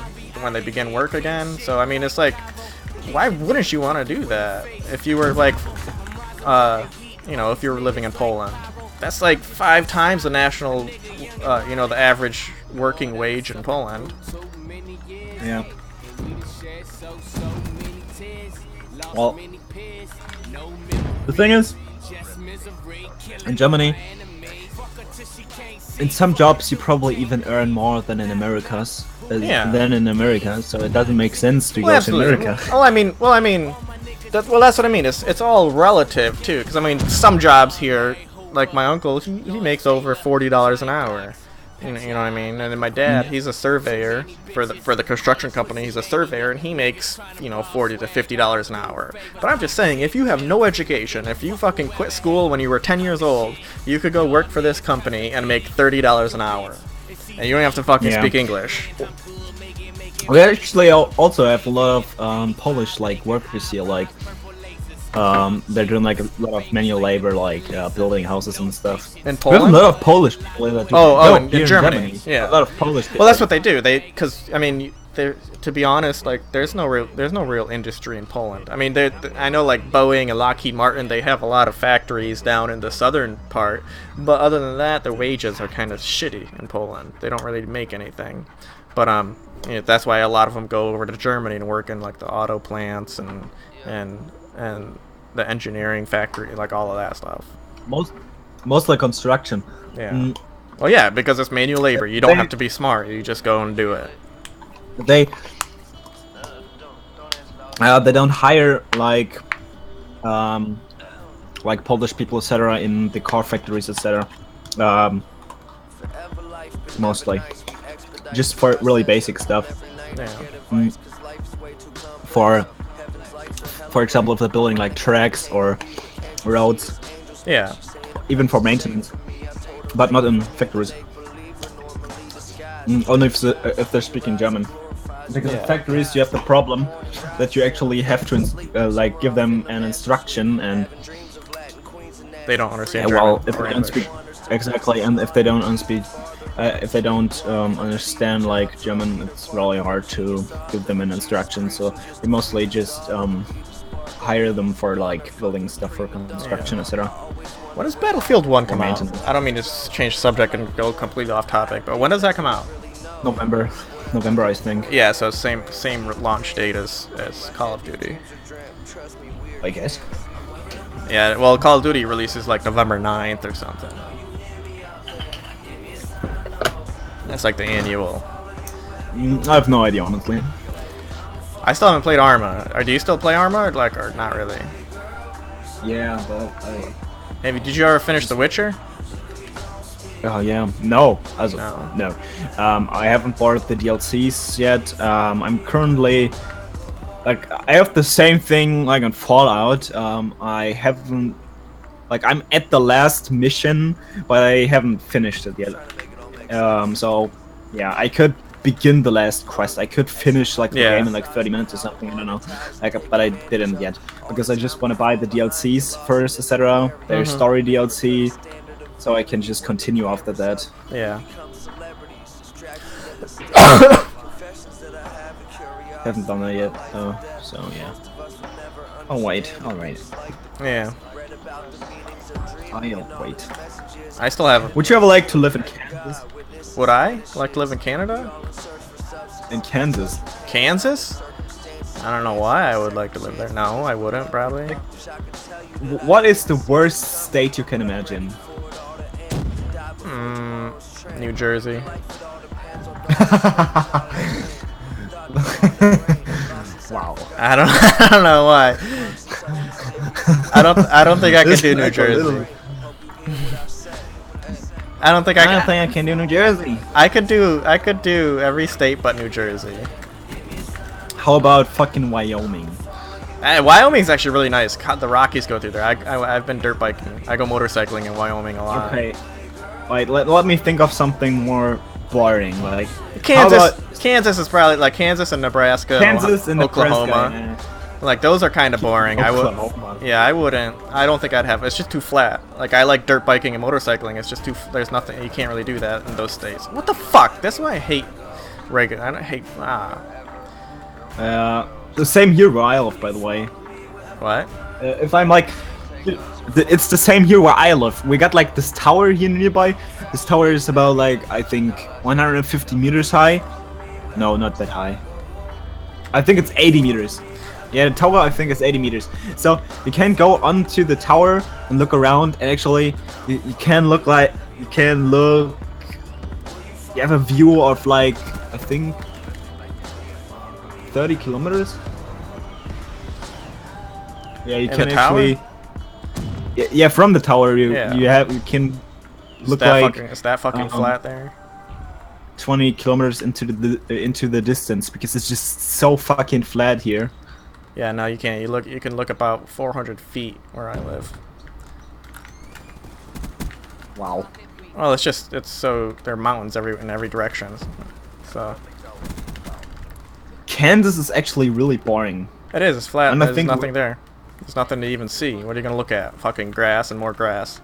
they begin work again. So I mean, it's like, why wouldn't you want to do that if you were like, you know, if you were living in Poland? That's like 5 times the national, you know, the average working wage in Poland. Yeah. Well, the thing is, in Germany, in some jobs you probably even earn more than in America, so it doesn't make sense to go to America. Well, I mean, that's what I mean. It's all relative too, because I mean, some jobs here, like my uncle, he makes over $40 an hour. You know what I mean? And then my dad, he's a surveyor for the construction company. He's a surveyor, and he makes, you know, $40 to $50 an hour. But I'm just saying, if you have no education, if you fucking quit school when you were 10 years old, you could go work for this company and make $30 an hour, and you don't have to fucking speak English. We actually also have a lot of Polish like workers here. Like They're doing like a lot of manual labor, like building houses and stuff. In We have a Poland? lot of Polish people that do In here Germany. Yeah. A lot of Polish people. Well, that's what they do. Because I mean, to be honest, like there's no real industry in Poland. I mean, I know like Boeing and Lockheed Martin, they have a lot of factories down in the southern part, but other than that, their wages are kind of shitty in Poland. They don't really make anything. But that's why a lot of them go over to Germany and work in like the auto plants and the engineering factory, like all of that stuff. Mostly construction. Yeah. Well, yeah, because it's manual labor. You don't have to be smart. You just go and do it. They don't hire like Polish people, etc. in the car factories, etc. Mostly, just for really basic stuff. Yeah. For example, if they're building like tracks or roads. Yeah. Even for maintenance, but not in factories. Only if they're speaking German. Because in factories you have the problem that you actually have to like give them an instruction, and they don't understand. Well, if they don't speak exactly, and if they don't understand like German, it's really hard to give them an instruction. So we mostly just hire them for like building stuff for construction, etc. When does Battlefield 1 come out? Maintenance. I don't mean to change subject and go completely off topic, but when does that come out? November, I think. Yeah, so same launch date as Call of Duty. I guess. Yeah, well, Call of Duty releases like November 9th or something. That's like the annual. I have no idea, honestly. I still haven't played Arma. Or do you still play Arma, or not really? Yeah, but Did you ever finish The Witcher? Oh yeah, no. No. I haven't bought the DLCs yet. I'm currently like I have the same thing like on Fallout. I haven't I'm at the last mission, but I haven't finished it yet. So yeah, I could begin the last quest. I could finish like the game in like 30 minutes or something. I don't know, but I didn't yet because I just want to buy the DLCs first, etc. There's story DLC. So I can just continue after that. Yeah. Haven't done that yet, though. So yeah. I'll wait. Yeah. I'll wait. I still have. Would you ever like to live in Kansas? Would I like to live in Canada? In Kansas? Kansas? I don't know why I would like to live there. No, I wouldn't probably. What is the worst state you can imagine? New Jersey. Wow. I don't know why. I don't think I can do New Jersey. I don't think I can do New Jersey. I could do every state but New Jersey. How about fucking Wyoming? Wyoming's actually really nice. The Rockies go through there. I've been dirt biking. I go motorcycling in Wyoming a lot. Okay. Wait, let me think of something more boring. Like Kansas is probably like Kansas and Nebraska. Kansas and Oklahoma. Nebraska, Like those are kind of boring. I wouldn't. I don't think I'd have. It's just too flat. Like I like dirt biking and motorcycling. It's just too. There's nothing. You can't really do that in those states. What the fuck? That's why I hate Reagan. I don't hate. The same here where I live, by the way. What? If I'm like, it's the same here where I live. We got like this tower here nearby. This tower is about like I think 150 meters high. No, not that high. I think it's 80 meters. Yeah, the tower I think is 80 meters. So you can go onto the tower and look around, and actually you can look. You have a view of like I think 30 kilometers. Yeah, you can actually. Yeah, from the tower you can look like. Is that fucking flat there? 20 kilometers into the distance because it's just so fucking flat here. Yeah, no, you can't. You can look about 400 feet where I live. Wow. Well, it's so there are mountains in every direction. So. Kansas is actually really boring. It is. It's flat. And There's nothing there. There's nothing to even see. What are you gonna look at? Fucking grass and more grass.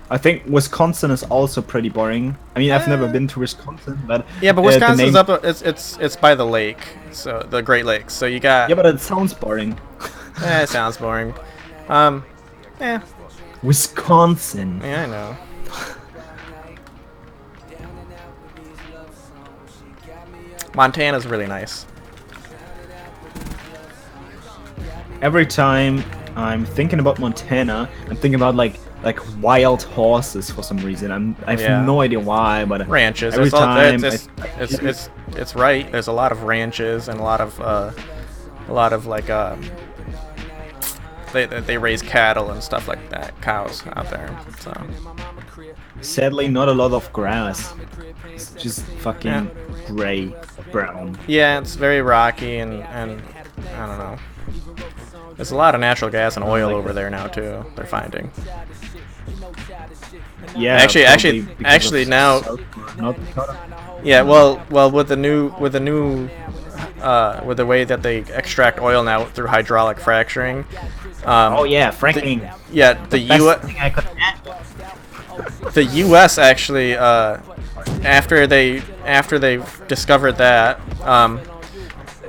I think Wisconsin is also pretty boring. I mean, I've never been to Wisconsin, but yeah, but the Wisconsin's name... up. It's by the lake, so the Great Lakes. So you got. Yeah, but it sounds boring. It sounds boring. Yeah. Wisconsin. Yeah, I know. Montana's really nice. Every time I'm thinking about Montana, I'm thinking about like wild horses for some reason. I have no idea why, but ranches. Every time it's right. There's a lot of ranches and a lot of like they raise cattle and stuff like that, cows out there. So sadly, not a lot of grass. It's just fucking gray, brown. Yeah, it's very rocky and I don't know. There's a lot of natural gas and oil over there now too. They're finding. Yeah, actually now. Yeah, well, with the way that they extract oil now through hydraulic fracturing. Oh yeah, fracking. The U.S. actually, after they discovered that,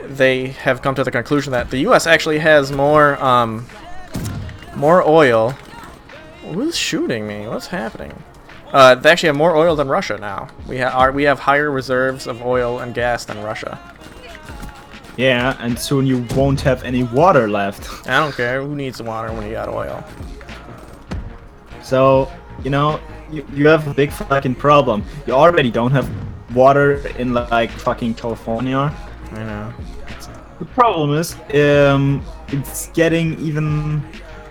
they have come to the conclusion that the U.S. actually has more oil. Who's shooting me? What's happening? They actually have more oil than Russia now. We have higher reserves of oil and gas than Russia. Yeah, and soon you won't have any water left. I don't care. Who needs water when you got oil? So, you know, you have a big fucking problem. You already don't have water in like fucking California. I know. The problem is, it's getting even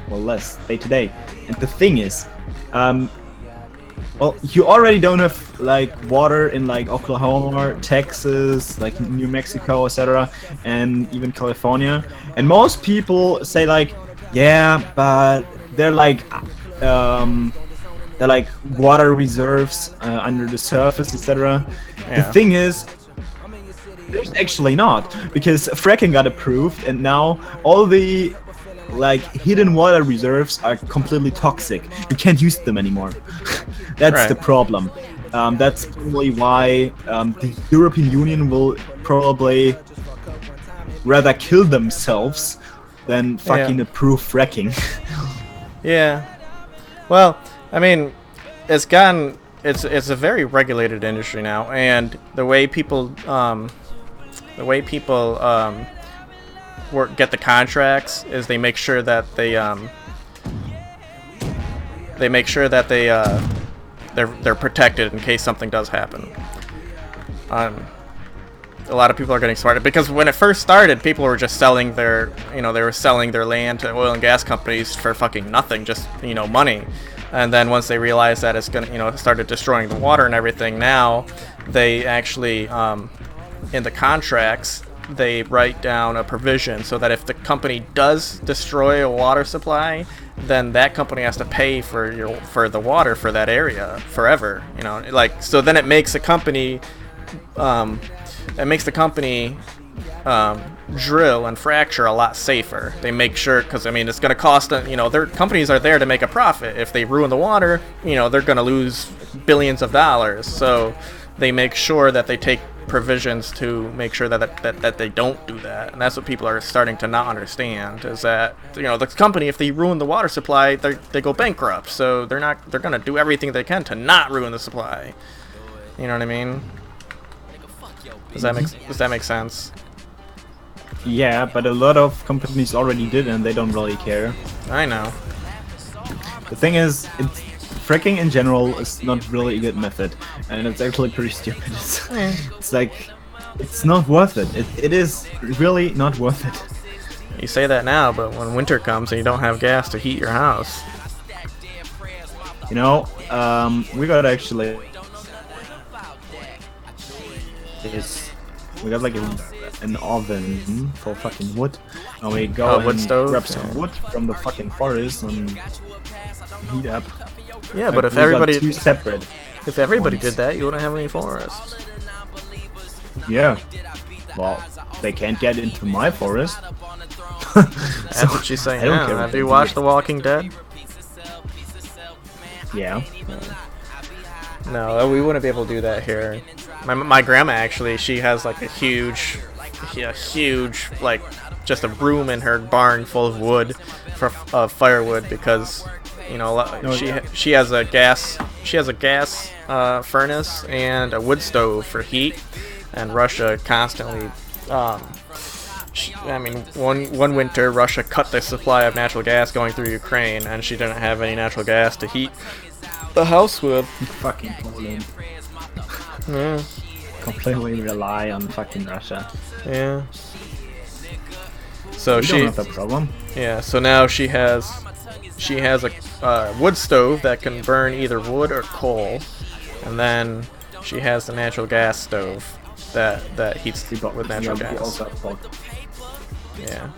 less day to day. And the thing is, well, you already don't have like water in like Oklahoma, Texas, like New Mexico, etc., and even California. And most people say like, yeah, but they're like water reserves under the surface, etc. Yeah. The thing is, there's actually not, because fracking got approved, and now all the like hidden water reserves are completely toxic. You can't use them anymore. That's the problem. That's probably why the European Union will probably rather kill themselves than fucking approve fracking. Yeah. Well, I mean, it's a very regulated industry now, and the way people get the contracts is they make sure that they're protected in case something does happen. A lot of people are getting smarter because when it first started, people were just selling their land to oil and gas companies for fucking nothing, just money. And then once they realized that it's gonna started destroying the water and everything, now they actually in the contracts they write down a provision so that if the company does destroy a water supply, then that company has to pay for the water for that area forever. So then it makes the company drill and fracture a lot safer. They make sure, because it's going to cost them. Their companies are there to make a profit. If they ruin the water, they're going to lose billions of dollars. So they make sure that they take provisions to make sure that they don't do that. And that's what people are starting to not understand, is that the company, if they ruin the water supply, they go bankrupt. So they're going to do everything they can to not ruin the supply. You know what I mean? Does that make sense? Yeah, but a lot of companies already did, and they don't really care. I know. The thing is, fracking in general is not really a good method, and it's actually pretty stupid. It's like, it's not worth it. It is really not worth it. You say that now, but when winter comes and you don't have gas to heat your house. We got actually... We got like an oven for fucking wood, and we go wood and stove? grab some wood from the fucking forest and heat up. Yeah, but if we got everybody two separate ones. did that, you wouldn't have any forests. Yeah. Well, they can't get into my forest. That's what she's saying I don't now. care Have what they you do. watched The Walking Dead? Yeah. No, we wouldn't be able to do that here. My grandma actually, she has like a huge, like, just a room in her barn full of wood for firewood because, you know, she has a gas furnace and a wood stove for heat, and Russia constantly. I mean, one winter Russia cut the supply of natural gas going through Ukraine, and she didn't have any natural gas to heat the house with. Fucking Poland. Yeah. Completely rely on fucking Russia. Yeah. So We don't have that problem. yeah. So now she has a wood stove that can burn either wood or coal, and then she has the natural gas stove that heats with natural We gas. also have both. Yeah.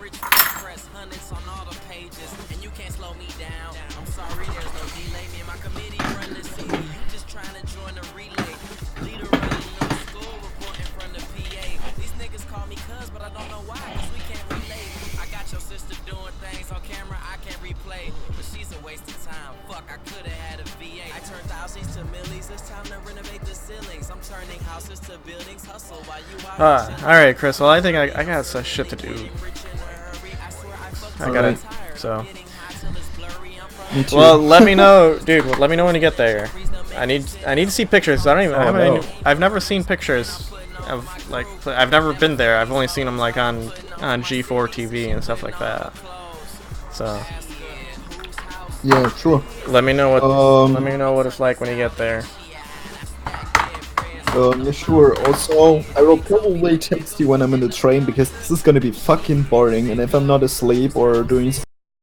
Alright, Chris. Well, I think I got some shit to do. I gotta. So. Me too. Well, let me know, dude. Let me know when you get there. I need to see pictures. I don't even. I've never seen pictures of, like, I've never been there. I've only seen them like on G4 TV and stuff like that. So. Yeah, sure. Let me know what it's like when you get there. Yeah, sure. Also, I will probably text you when I'm in the train because this is gonna be fucking boring. And if I'm not asleep or doing